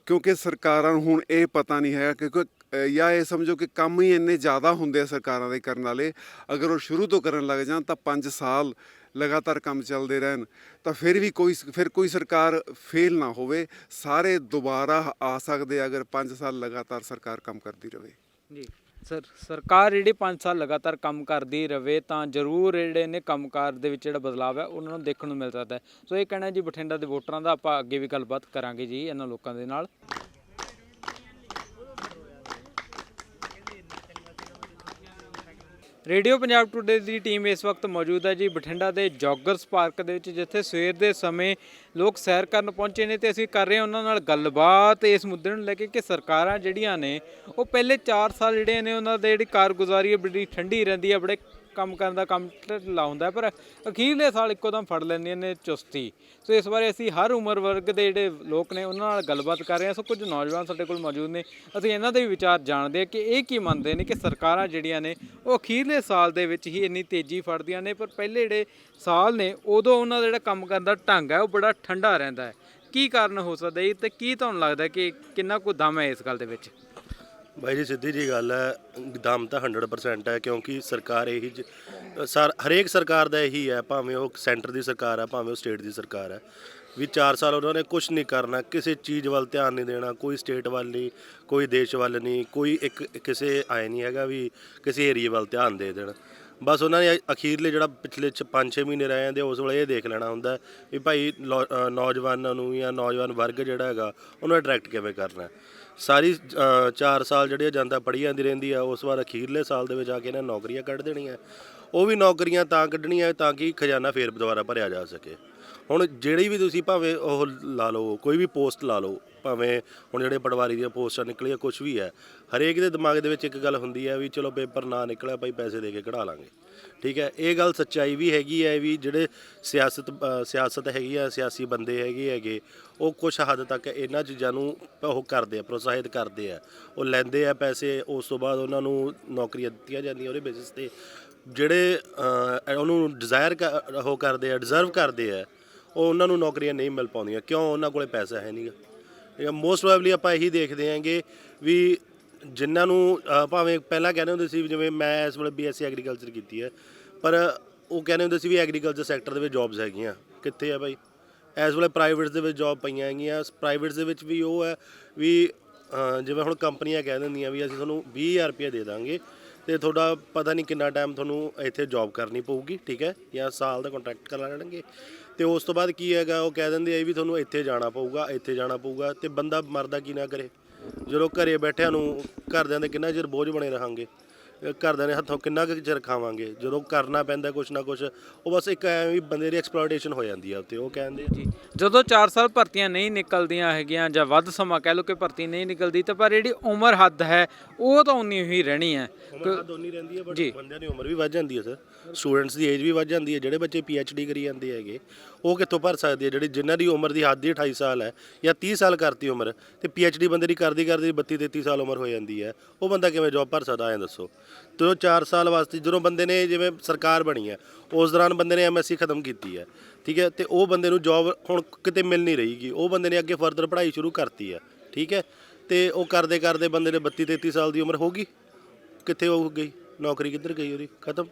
ਕਿਉਂਕਿ ਸਰਕਾਰਾਂ ਨੂੰ ਹੁਣ ਇਹ ਪਤਾ ਨਹੀਂ ਹੈ ਕਿਉਂਕਿ ਜਾਂ ਇਹ ਸਮਝੋ ਕਿ ਕੰਮ ਹੀ ਇੰਨੇ ਜ਼ਿਆਦਾ ਹੁੰਦੇ ਆ ਸਰਕਾਰਾਂ ਦੇ ਕਰਨ ਵਾਲੇ, ਅਗਰ ਉਹ ਸ਼ੁਰੂ ਤੋਂ ਕਰਨ ਲੱਗ ਜਾਣ ਤਾਂ 5 ਸਾਲ ਲਗਾਤਾਰ ਕੰਮ ਚੱਲਦੇ ਰਹਿਣ ਤਾਂ ਫਿਰ ਵੀ ਕੋਈ ਸਰਕਾਰ ਫੇਲ ਨਾ ਹੋਵੇ, ਸਾਰੇ ਦੁਬਾਰਾ ਆ ਸਕਦੇ ਅਗਰ 5 ਸਾਲ ਲਗਾਤਾਰ ਸਰਕਾਰ ਕੰਮ ਕਰਦੀ ਰਹੇ। ਜੀ ਸਰਕਾਰ ਜਿਹੜੀ 5 ਸਾਲ ਲਗਾਤਾਰ ਕੰਮ ਕਰਦੀ ਰਵੇ ਤਾਂ ਜ਼ਰੂਰ ਜਿਹੜੇ ਨੇ ਕੰਮਕਾਰ ਦੇ ਵਿੱਚ ਜਿਹੜਾ ਬਦਲਾਅ ਹੈ ਉਹਨਾਂ ਨੂੰ ਦੇਖਣ ਨੂੰ ਮਿਲ ਸਕਦਾ ਹੈ। ਸੋ ਇਹ ਕਹਿਣਾ ਜੀ ਬਠਿੰਡਾ ਦੇ ਵੋਟਰਾਂ ਦਾ। ਆਪਾਂ ਅੱਗੇ ਵੀ ਗੱਲਬਾਤ ਕਰਾਂਗੇ ਜੀ ਇਹਨਾਂ ਲੋਕਾਂ ਦੇ ਨਾਲ। ਰੇਡੀਓ ਪੰਜਾਬ ਟੂਡੇ ਦੀ ਟੀਮ ਇਸ ਵਕਤ ਮੌਜੂਦ ਹੈ ਜੀ ਬਠਿੰਡਾ ਦੇ ਜੋਗਰਸ ਪਾਰਕ ਦੇ ਵਿੱਚ, ਜਿੱਥੇ ਸਵੇਰ ਦੇ ਸਮੇਂ ਲੋਕ ਸੈਰ ਕਰਨ ਪਹੁੰਚੇ ਨੇ ਤੇ ਅਸੀਂ ਕਰ ਰਹੇ ਹਾਂ ਉਹਨਾਂ ਨਾਲ ਗੱਲਬਾਤ ਇਸ ਮੁੱਦੇ ਨੂੰ ਲੈ ਕੇ ਕਿ ਸਰਕਾਰਾਂ ਜਿਹੜੀਆਂ ਨੇ ਉਹ ਪਹਿਲੇ 4 ਸਾਲ ਜਿਹੜੇ ਨੇ ਉਹਨਾਂ ਦੇ ਜਿਹੜੀ ਕਾਰਗੁਜ਼ਾਰੀ ਹੈ ਬੜੀ ਠੰਡੀ ਰਹਿੰਦੀ ਹੈ, ਬੜੇ ਕੰਮ ਕਰਨ ਦਾ ਕੰਮ ਢਿੱਲਾ ਹੁੰਦਾ, ਪਰ ਅਖੀਰਲੇ ਸਾਲ ਇੱਕੋ ਦਮ ਫੜ ਲੈਂਦੀਆਂ ਨੇ ਚੁਸਤੀ। ਸੋ ਇਸ ਬਾਰੇ ਅਸੀਂ ਹਰ ਉਮਰ ਵਰਗ ਦੇ ਜਿਹੜੇ ਲੋਕ ਨੇ ਉਹਨਾਂ ਨਾਲ ਗੱਲਬਾਤ ਕਰ ਰਹੇ ਹਾਂ। ਸੋ ਕੁਝ ਨੌਜਵਾਨ ਸਾਡੇ ਕੋਲ ਮੌਜੂਦ ਨੇ, ਅਸੀਂ ਇਹਨਾਂ ਦੇ ਵੀ ਵਿਚਾਰ ਜਾਣਦੇ ਹਾਂ ਕਿ ਇਹ ਕੀ ਮੰਨਦੇ ਨੇ ਕਿ ਸਰਕਾਰਾਂ ਜਿਹੜੀਆਂ ਨੇ ਉਹ ਅਖੀਰਲੇ ਸਾਲ ਦੇ ਵਿੱਚ ਹੀ ਇੰਨੀ ਤੇਜ਼ੀ ਫੜਦੀਆਂ ਨੇ, ਪਰ ਪਹਿਲੇ ਜਿਹੜੇ ਸਾਲ ਨੇ ਉਦੋਂ ਉਹਨਾਂ ਦਾ ਜਿਹੜਾ ਕੰਮ ਕਰਨ ਦਾ ਢੰਗ ਹੈ ਉਹ ਬੜਾ ਠੰਡਾ ਰਹਿੰਦਾ ਹੈ। ਕੀ ਕਾਰਨ ਹੋ ਸਕਦਾ ਜੀ ਤੇ ਕੀ ਤੁਹਾਨੂੰ ਲੱਗਦਾ ਕਿ ਕਿੰਨਾ ਕੁ ਦਮ ਹੈ ਇਸ ਗੱਲ ਦੇ ਵਿੱਚ? ਬਾਈ ਜੀ ਸਿੱਧੀ ਜੀ ਗੱਲ ਹੈ, ਦਮ ਤਾਂ 100% ਹੈ ਕਿਉਂਕਿ ਸਰਕਾਰ ਇਹੀ ਹਰੇਕ ਸਰਕਾਰ ਦਾ ਇਹੀ ਹੈ, ਭਾਵੇਂ ਉਹ ਸੈਂਟਰ ਦੀ ਸਰਕਾਰ ਹੈ ਭਾਵੇਂ ਉਹ ਸਟੇਟ ਦੀ ਸਰਕਾਰ ਹੈ, ਵੀ 4 ਸਾਲ ਉਹਨਾਂ ਨੇ ਕੁਝ ਨਹੀਂ ਕਰਨਾ, ਕਿਸੇ ਚੀਜ਼ ਵੱਲ ਧਿਆਨ ਨਹੀਂ ਦੇਣਾ, ਕੋਈ ਸਟੇਟ ਵੱਲ ਨਹੀਂ, ਕੋਈ ਦੇਸ਼ ਵੱਲ ਨਹੀਂ, ਕੋਈ ਕਿਸੇ ਆਏ ਨਹੀਂ ਹੈਗਾ ਵੀ ਕਿਸੇ ਏਰੀਏ ਵੱਲ ਧਿਆਨ ਦੇ ਦੇਣ। ਬਸ ਉਹਨਾਂ ਨੇ ਅਖੀਰਲੇ ਜਿਹੜਾ ਪਿਛਲੇ 5-6 ਮਹੀਨੇ ਰਹੇ ਜਾਂਦੇ ਉਸ ਵੇਲੇ ਇਹ ਦੇਖ ਲੈਣਾ ਹੁੰਦਾ ਵੀ ਭਾਈ ਨੌਜਵਾਨਾਂ ਨੂੰ ਜਾਂ ਨੌਜਵਾਨ ਵਰਗ ਜਿਹੜਾ ਹੈਗਾ ਉਹਨੂੰ ਅਟਰੈਕਟ ਕਿਵੇਂ ਕਰਨਾ। ਸਾਰੀ 4 ਸਾਲ ਜਿਹੜੀ ਜਨਤਾ ਪੜ੍ਹੀ ਜਾਂਦੀ ਰਹਿੰਦੀ ਆ, ਉਸ ਵਾਰ ਅਖੀਰਲੇ ਸਾਲ ਦੇ ਵਿੱਚ ਆ ਕੇ ਇਹਨਾਂ ਨੌਕਰੀਆਂ ਕੱਢ ਦੇਣੀਆਂ। ਉਹ ਵੀ ਨੌਕਰੀਆਂ ਤਾਂ ਕੱਢਣੀਆਂ ਤਾਂ ਕਿ ਖਜ਼ਾਨਾ ਫੇਰ ਦੁਬਾਰਾ ਭਰਿਆ ਜਾ ਸਕੇ। ਹੁਣ ਜਿਹੜੀ ਵੀ ਤੁਸੀਂ ਭਾਵੇਂ ਉਹ ਲਾ ਲਓ, ਕੋਈ ਵੀ ਪੋਸਟ ਲਾ ਲਓ, ਭਾਵੇਂ ਹੁਣ ਜਿਹੜੇ ਪਟਵਾਰੀ ਦੀਆਂ ਪੋਸਟਾਂ ਨਿਕਲੀਆਂ ਕੁਛ ਵੀ ਹੈ, ਹਰੇਕ ਦੇ ਦਿਮਾਗ ਦੇ ਵਿੱਚ ਇੱਕ ਗੱਲ ਹੁੰਦੀ ਹੈ ਵੀ ਚਲੋ ਪੇਪਰ ਨਾ ਨਿਕਲਿਆ ਭਾਈ ਪੈਸੇ ਦੇ ਕੇ ਕਢਾ ਲਾਂਗੇ। ਠੀਕ ਹੈ, ਇਹ ਗੱਲ ਸੱਚਾਈ ਵੀ ਹੈਗੀ ਹੈ ਵੀ ਜਿਹੜੇ ਸਿਆਸਤ ਹੈਗੀ ਆ, ਸਿਆਸੀ ਬੰਦੇ ਹੈਗੇ ਉਹ ਕੁਛ ਹੱਦ ਤੱਕ ਇਹਨਾਂ ਚੀਜ਼ਾਂ ਨੂੰ ਉਹ ਕਰਦੇ ਆ, ਪ੍ਰੋਤਸਾਹਿਤ ਕਰਦੇ ਆ, ਉਹ ਲੈਂਦੇ ਆ ਪੈਸੇ, ਉਸ ਤੋਂ ਬਾਅਦ ਉਹਨਾਂ ਨੂੰ ਨੌਕਰੀਆਂ ਦਿੱਤੀਆਂ ਜਾਂਦੀਆਂ ਉਹਦੇ ਬੇਸਿਸ 'ਤੇ। ਜਿਹੜੇ ਉਹਨੂੰ ਡਿਜ਼ਰਵ ਕਰਦੇ ਆ ਉਹ ਉਹਨਾਂ ਨੂੰ ਨੌਕਰੀਆਂ ਨਹੀਂ ਮਿਲ ਪਾਉਂਦੀਆਂ। ਕਿਉਂ? ਉਹਨਾਂ ਕੋਲੇ ਪੈਸਾ ਹੈ ਨਹੀਂਗਾ। ਮੋਸਟ ਪ੍ਰੋਬੈਬਲੀ ਆਪਾਂ ਇਹੀ ਦੇਖਦੇ ਹਾਂਗੇ ਵੀ ਜਿਨ੍ਹਾਂ ਨੂੰ ਭਾਵੇਂ ਪਹਿਲਾਂ ਕਹਿੰਦੇ ਹੁੰਦੇ ਸੀ, ਜਿਵੇਂ ਮੈਂ ਇਸ ਵੇਲੇ BSc ਐਗਰੀਕਲਚਰ ਕੀਤੀ ਹੈ, ਪਰ ਉਹ ਕਹਿੰਦੇ ਹੁੰਦੇ ਸੀ ਵੀ ਐਗਰੀਕਲਚਰ ਸੈਕਟਰ ਦੇ ਵਿੱਚ ਜੌਬਸ ਹੈਗੀਆਂ, ਕਿੱਥੇ ਆ ਭਾਈ? ਇਸ ਵੇਲੇ ਪ੍ਰਾਈਵੇਟਸ ਦੇ ਵਿੱਚ ਜੌਬ ਪਈਆਂ ਹੈਗੀਆਂ। ਪ੍ਰਾਈਵੇਟਸ ਦੇ ਵਿੱਚ ਵੀ ਉਹ ਹੈ ਵੀ ਜਿਵੇਂ ਹੁਣ ਕੰਪਨੀਆਂ ਕਹਿ ਦਿੰਦੀਆਂ ਵੀ ਅਸੀਂ ਤੁਹਾਨੂੰ 20,000 ਰੁਪਏ ਦੇ ਦਾਂਗੇ ਤੇ ਤੁਹਾਡਾ ਪਤਾ ਨਹੀਂ ਕਿੰਨਾ ਟਾਈਮ ਤੁਹਾਨੂੰ ਇੱਥੇ ਜੌਬ ਕਰਨੀ ਪਊਗੀ, ਠੀਕ ਹੈ, ਜਾਂ ਸਾਲ ਦਾ ਕੰਟਰੈਕਟ ਕਰਾ ਲੈਣਗੇ ਤੇ ਉਸ ਤੋਂ ਬਾਅਦ ਕੀ ਹੈਗਾ ਉਹ ਕਹਿ ਦਿੰਦੇ ਆ ਵੀ ਤੁਹਾਨੂੰ ਇੱਥੇ ਜਾਣਾ ਪਊਗਾ ਤੇ ਬੰਦਾ ਮਰਦਾ ਕੀ ਨਾ ਕਰੇ। ਜਦੋਂ ਘਰੇ ਬੈਠਿਆਂ ਨੂੰ ਘਰਦਿਆਂ ਦੇ ਕਿੰਨਾ ਚਿਰ ਬੋਝ ਬਣੇ ਰਹਾਂਗੇ, ਘਰਦਿਆਂ ਦੇ ਹੱਥੋਂ ਕਿੰਨਾ ਕੁ ਚਿਰ ਖਾਵਾਂਗੇ। ਜਦੋਂ ਕਰਨਾ ਪੈਂਦਾ ਕੁਛ ਨਾ ਕੁਛ, ਉਹ ਬਸ ਇੱਕ ਐਵੇਂ ਵੀ ਬੰਦੇ ਦੀ ਐਕਸਪਲੋਇਟੇਸ਼ਨ ਹੋ ਜਾਂਦੀ ਆ ਉੱਤੇ। ਉਹ ਕਹਿੰਦੇ ਜੀ ਜਦੋਂ 4 ਸਾਲ ਭਰਤੀਆਂ ਨਹੀਂ ਨਿਕਲਦੀਆਂ ਹੈਗੀਆਂ ਜਾਂ ਵੱਧ ਸਮਾਂ ਕਹਿ ਲਓ ਕਿ ਭਰਤੀ ਨਹੀਂ ਨਿਕਲਦੀ, ਤਾਂ ਪਰ ਜਿਹੜੀ ਉਮਰ ਹੱਦ ਹੈ ਉਹ ਤਾਂ ਉਨੀ ਹੀ ਰਹਿਣੀ ਹੈ। ਦੋਨੀ ਰਹਿੰਦੀ ਹੈ, ਬਟ ਬੰਦਿਆਂ ਦੀ ਉਮਰ ਵੀ ਵੱਧ ਜਾਂਦੀ ਹੈ ਸਰ, ਸਟੂਡੈਂਟਸ ਦੀ ਏਜ ਵੀ ਵੱਧ ਜਾਂਦੀ ਹੈ। ਜਿਹੜੇ ਬੱਚੇ PhD ਕਰੀ ਜਾਂਦੇ ਹੈਗੇ ਉਹ ਕਿੱਥੋਂ ਭਰ ਸਕਦੇ ਆ? ਜਿਨ੍ਹਾਂ ਦੀ ਉਮਰ ਦੀ ਹੱਦ ਹੀ 28 ਸਾਲ ਹੈ ਜਾਂ 30 ਸਾਲ ਕਰਤੀ ਉਮਰ, ਤੇ PhD ਬੰਦੇ ਦੀ ਕਰਦੀ 32-33 ਸਾਲ ਉਮਰ ਹੋ ਜਾਂਦੀ ਹੈ, ਉਹ ਬੰਦਾ ਕਿਵੇਂ ਜੋਬ ਭਰ ਸਕਦਾ? ਐਂ ਦੱਸੋ। ਤੇ 4 ਸਾਲ ਵਾਸਤੇ ਜਦੋਂ ਬੰਦੇ ਨੇ, ਜਿਵੇਂ ਸਰਕਾਰ ਬਣੀ ਹੈ ਉਸ ਦੌਰਾਨ ਬੰਦੇ ਨੇ MSc ਖਤਮ ਕੀਤੀ ਹੈ, ਠੀਕ ਹੈ, ਤੇ ਉਹ ਬੰਦੇ ਨੂੰ ਜੋਬ ਹੁਣ ਕਿਤੇ ਮਿਲ ਨਹੀਂ ਰਹੀਗੀ, ਉਹ ਬੰਦੇ ਨੇ ਅੱਗੇ ਫਰਦਰ ਪੜ੍ਹਾਈ ਸ਼ੁਰੂ ਕਰਤੀ ਹੈ, ਠੀਕ ਹੈ, ਤੇ ਉਹ ਕਰਦੇ ਬੰਦੇ ਨੇ 32-33 ਸਾਲ ਦੀ ਉਮਰ ਹੋ ਗਈ, ਕਿੱਥੇ ਹੋ ਗਈ ਨੌਕਰੀ, ਕਿੱਧਰ ਗਈ ਉਹਦੀ? ਖਤਮ।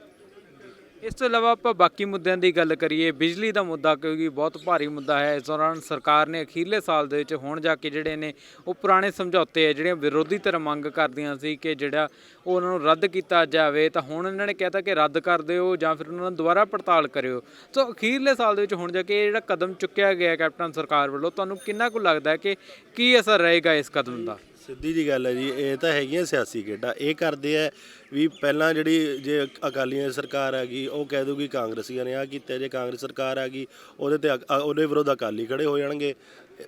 ਇਸ ਤੋਂ ਇਲਾਵਾ ਆਪਾਂ ਬਾਕੀ ਮੁੱਦਿਆਂ ਦੀ ਗੱਲ ਕਰੀਏ, ਬਿਜਲੀ ਦਾ ਮੁੱਦਾ ਕਿਉਂਕਿ ਬਹੁਤ ਭਾਰੀ ਮੁੱਦਾ ਹੈ। ਇਸ ਦੌਰਾਨ ਸਰਕਾਰ ਨੇ ਅਖੀਰਲੇ ਸਾਲ ਦੇ ਵਿੱਚ ਹੁਣ ਜਾ ਕੇ ਜਿਹੜੇ ਨੇ ਉਹ ਪੁਰਾਣੇ ਸਮਝੌਤੇ ਹੈ ਜਿਹੜੀਆਂ ਵਿਰੋਧੀ ਧਿਰ ਮੰਗ ਕਰਦੀਆਂ ਸੀ ਕਿ ਜਿਹੜਾ ਉਹ ਉਹਨਾਂ ਨੂੰ ਰੱਦ ਕੀਤਾ ਜਾਵੇ, ਤਾਂ ਹੁਣ ਇਹਨਾਂ ਨੇ ਕਹਿਤਾ ਕਿ ਰੱਦ ਕਰ ਦਿਓ ਜਾਂ ਫਿਰ ਉਹਨਾਂ ਨੂੰ ਦੁਬਾਰਾ ਪੜਤਾਲ ਕਰਿਓ। ਸੋ ਅਖੀਰਲੇ ਸਾਲ ਦੇ ਵਿੱਚ ਹੁਣ ਜਾ ਕੇ ਇਹ ਜਿਹੜਾ ਕਦਮ ਚੁੱਕਿਆ ਗਿਆ ਕੈਪਟਨ ਸਰਕਾਰ ਵੱਲੋਂ, ਤੁਹਾਨੂੰ ਕਿੰਨਾ ਕੁ ਲੱਗਦਾ ਹੈ ਕਿ ਕੀ ਅਸਰ ਰਹੇਗਾ ਇਸ ਕਦਮ ਦਾ? ਸਿੱਧੀ ਜੀ ਗੱਲ ਹੈ ਜੀ, ਇਹ ਤਾਂ ਹੈਗੀਆਂ ਸਿਆਸੀ ਖੇਡਾਂ। ਇਹ ਕਰਦੇ ਆ ਵੀ ਪਹਿਲਾਂ ਜਿਹੜੀ ਜੇ ਅਕਾਲੀਆਂ ਦੀ ਸਰਕਾਰ ਆ ਗਈ ਉਹ ਕਹਿ ਦੂਗੀ ਕਾਂਗਰਸੀਆਂ ਨੇ ਆ ਕੀਤਾ, ਜੇ ਕਾਂਗਰਸ ਸਰਕਾਰ ਆ ਗਈ ਉਹਦੇ ਤੇ ਉਹਦੇ ਵਿਰੁੱਧ ਅਕਾਲੀ ਖੜੇ ਹੋ ਜਾਣਗੇ।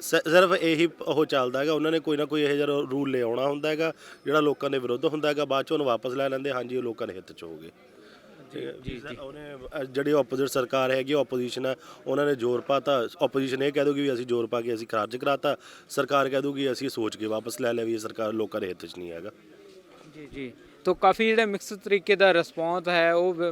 ਸਿਰਫ ਇਹੀ ਉਹ ਚੱਲਦਾ ਹੈਗਾ। ਉਹਨਾਂ ਨੇ ਕੋਈ ਨਾ ਕੋਈ ਇਹੋ ਜਿਹਾ ਰੂਲ ਲੈ ਆਉਣਾ ਹੁੰਦਾ ਹੈਗਾ ਜਿਹੜਾ ਲੋਕਾਂ ਦੇ ਵਿਰੁੱਧ ਹੁੰਦਾ ਹੈਗਾ, ਬਾਅਦ 'ਚ ਉਹਨੂੰ ਵਾਪਸ ਲੈ ਲੈਂਦੇ, ਹਾਂਜੀ ਉਹ ਲੋਕਾਂ ਦੇ ਹਿੱਤ 'ਚ ਹੋਗੇ। ਉਹਨੇ ਜਿਹੜੀ ਆਪੋਜ਼ਿਟ ਸਰਕਾਰ ਹੈਗੀ ਆਪੋਜੀਸ਼ਨ ਹੈ, ਉਹਨਾਂ ਨੇ ਜ਼ੋਰ ਪਾਤਾ। ਆਪੋਜੀਸ਼ਨ ਇਹ ਕਹਿ ਦੂਗੀ ਵੀ ਅਸੀਂ ਜ਼ੋਰ ਪਾ ਕੇ ਅਸੀਂ ਖਾਰਜ ਕਰਾਤਾ, ਸਰਕਾਰ ਕਹਿ ਦੂਗੀ ਅਸੀਂ ਸੋਚ ਕੇ ਵਾਪਸ ਲੈ ਲਿਆ ਵੀ ਇਹ ਸਰਕਾਰ ਲੋਕਾਂ ਦੇ ਹਿੱਤ 'ਚ ਨਹੀਂ ਹੈਗਾ। ਜੀ ਤੋ ਕਾਫੀ ਜਿਹੜਾ ਮਿਕਸ ਤਰੀਕੇ ਦਾ ਰਿਸਪੌਂਸ ਹੈ ਉਹ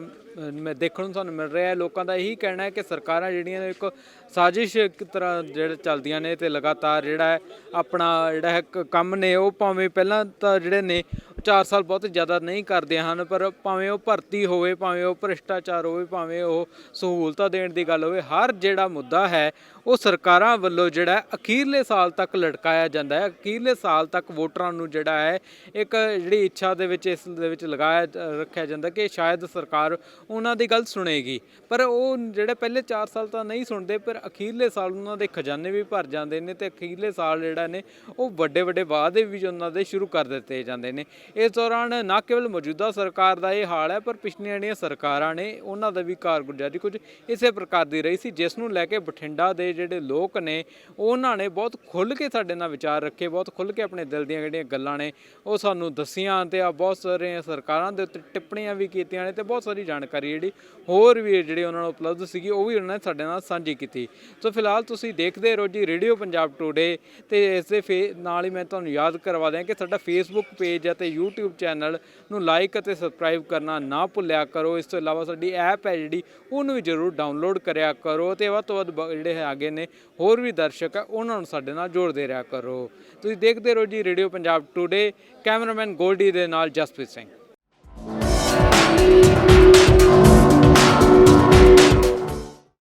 ਮੈਂ ਦੇਖਣ ਨੂੰ ਸਾਨੂੰ ਮਿਲ ਰਿਹਾ ਹੈ। ਲੋਕਾਂ ਦਾ ਇਹੀ ਕਹਿਣਾ ਹੈ ਕਿ ਸਰਕਾਰਾਂ ਜਿਹੜੀਆਂ ਨੇ ਇੱਕ ਸਾਜ਼ਿਸ਼ ਇੱਕ ਤਰ੍ਹਾਂ ਜਿਹੜੇ ਚੱਲਦੀਆਂ ਨੇ ਤੇ ਲਗਾਤਾਰ ਜਿਹੜਾ ਹੈ ਆਪਣਾ ਜਿਹੜਾ ਹੈ ਕੰਮ ਨੇ ਉਹ ਭਾਵੇਂ ਪਹਿਲਾਂ ਤਾਂ ਜਿਹੜੇ ਨੇ 4 ਸਾਲ ਬਹੁਤ ਜ਼ਿਆਦਾ ਨਹੀਂ ਕਰਦੇ ਹਨ, ਪਰ ਭਾਵੇਂ ਉਹ ਭਰਤੀ ਹੋਵੇ, ਭਾਵੇਂ ਉਹ ਭ੍ਰਿਸ਼ਟਾਚਾਰ ਹੋਵੇ, ਭਾਵੇਂ ਉਹ ਸਹੂਲਤਾਂ ਦੇਣ ਦੀ ਗੱਲ ਹੋਵੇ, ਹਰ ਜਿਹੜਾ ਮੁੱਦਾ ਹੈ ਉਹ ਸਰਕਾਰਾਂ ਵੱਲੋਂ ਜਿਹੜਾ ਅਖੀਰਲੇ ਸਾਲ ਤੱਕ ਲਟਕਾਇਆ ਜਾਂਦਾ ਹੈ। ਅਖੀਰਲੇ ਸਾਲ ਤੱਕ ਵੋਟਰਾਂ ਨੂੰ ਜਿਹੜਾ ਹੈ ਇੱਕ ਜਿਹੜੀ ਇੱਛਾ ਦੇ ਵਿੱਚ ਇਸ ਦੇ ਵਿੱਚ ਲਗਾਇਆ ਰੱਖਿਆ ਜਾਂਦਾ ਕਿ ਸ਼ਾਇਦ ਸਰਕਾਰ ਉਹਨਾਂ ਦੀ ਗੱਲ ਸੁਣੇਗੀ, ਪਰ ਉਹ ਜਿਹੜੇ ਪਹਿਲੇ 4 ਸਾਲ ਤਾਂ ਨਹੀਂ ਸੁਣਦੇ, ਪਰ ਅਖੀਰਲੇ ਸਾਲ ਉਹਨਾਂ ਦੇ ਖਜ਼ਾਨੇ ਵੀ ਭਰ ਜਾਂਦੇ ਨੇ ਤੇ ਅਖੀਰਲੇ ਸਾਲ ਜਿਹੜਾ ਨੇ ਉਹ ਵੱਡੇ ਵੱਡੇ ਵਾਅਦੇ ਵੀ ਉਹਨਾਂ ਦੇ ਸ਼ੁਰੂ ਕਰ ਦਿੱਤੇ ਜਾਂਦੇ ਨੇ। ਇਸ ਦੌਰਾਨ ਨਾ ਕੇਵਲ ਮੌਜੂਦਾ ਸਰਕਾਰ ਦਾ ਇਹ ਹਾਲ ਹੈ, ਪਰ ਪਿਛਲੀਆਂ ਜਿਹੜੀਆਂ ਸਰਕਾਰਾਂ ਨੇ ਉਹਨਾਂ ਦਾ ਵੀ ਕਾਰਗੁਜ਼ਾਰੀ ਕੁਝ ਇਸੇ ਪ੍ਰਕਾਰ ਦੀ ਰਹੀ ਸੀ, ਜਿਸ ਨੂੰ ਲੈ ਕੇ ਬਠਿੰਡਾ ਦੇ ਜਿਹੜੇ ਲੋਕ ਨੇ ਉਹਨਾਂ ਨੇ ਬਹੁਤ ਖੁੱਲ੍ਹ ਕੇ ਸਾਡੇ ਨਾਲ ਵਿਚਾਰ ਰੱਖੇ, ਬਹੁਤ ਖੁੱਲ੍ਹ ਕੇ ਆਪਣੇ ਦਿਲ ਦੀਆਂ ਜਿਹੜੀਆਂ ਗੱਲਾਂ ਨੇ ਉਹ ਸਾਨੂੰ ਦੱਸੀਆਂ ਤੇ ਬਹੁਤ ਸਾਰੀਆਂ ਸਰਕਾਰਾਂ ਦੇ ਉੱਤੇ ਟਿੱਪਣੀਆਂ ਵੀ ਕੀਤੀਆਂ ਨੇ ਤੇ ਬਹੁਤ ਸਾਰੀ ਜਾਣਕਾਰੀ ਜਿਹੜੀ ਹੋਰ ਵੀ ਜਿਹੜੀ ਉਹਨਾਂ ਨੂੰ ਉਪਲਬਧ ਸੀਗੀ ਉਹ ਵੀ ਉਹਨਾਂ ਨੇ ਸਾਡੇ ਨਾਲ ਸਾਂਝੀ ਕੀਤੀ। ਸੋ ਫਿਲਹਾਲ ਤੁਸੀਂ ਦੇਖਦੇ ਰਹੋ ਜੀ ਰੇਡੀਓ ਪੰਜਾਬ ਟੂਡੇ ਤੇ ਇਸ ਦੇ ਨਾਲ ਹੀ ਮੈਂ ਤੁਹਾਨੂੰ ਯਾਦ ਕਰਵਾ ਦਿਆਂ ਕਿ ਸਾਡਾ ਫੇਸਬੁੱਕ ਪੇਜ ਅਤੇ YouTube ਚੈਨਲ ਨੂੰ ਲਾਈਕ ਅਤੇ ਸਬਸਕ੍ਰਾਈਬ ਕਰਨਾ ਨਾ ਭੁੱਲਿਆ ਕਰੋ। ਇਸ ਤੋਂ ਇਲਾਵਾ ਸਾਡੀ ਐਪ ਹੈ ਜਿਹੜੀ ਉਹਨੂੰ ਵੀ ਜ਼ਰੂਰ ਡਾਊਨਲੋਡ ਕਰਿਆ ਕਰੋ ਤੇ ਵੱਧ ਤੋਂ ਵੱਧ ਜਿਹੜੇ ਹੈਗੇ ਨੇ ਹੋਰ ਵੀ ਦਰਸ਼ਕ ਆ ਉਹਨਾਂ ਨੂੰ ਸਾਡੇ ਨਾਲ ਜੋੜਦੇ ਰਿਹਾ ਕਰੋ। ਤੁਸੀਂ ਦੇਖਦੇ ਰਹੋ ਜੀ radio Punjab today. Cameraman Goldy ਦੇ ਨਾਲ ਜਸਪ੍ਰੀਤ ਸਿੰਘ।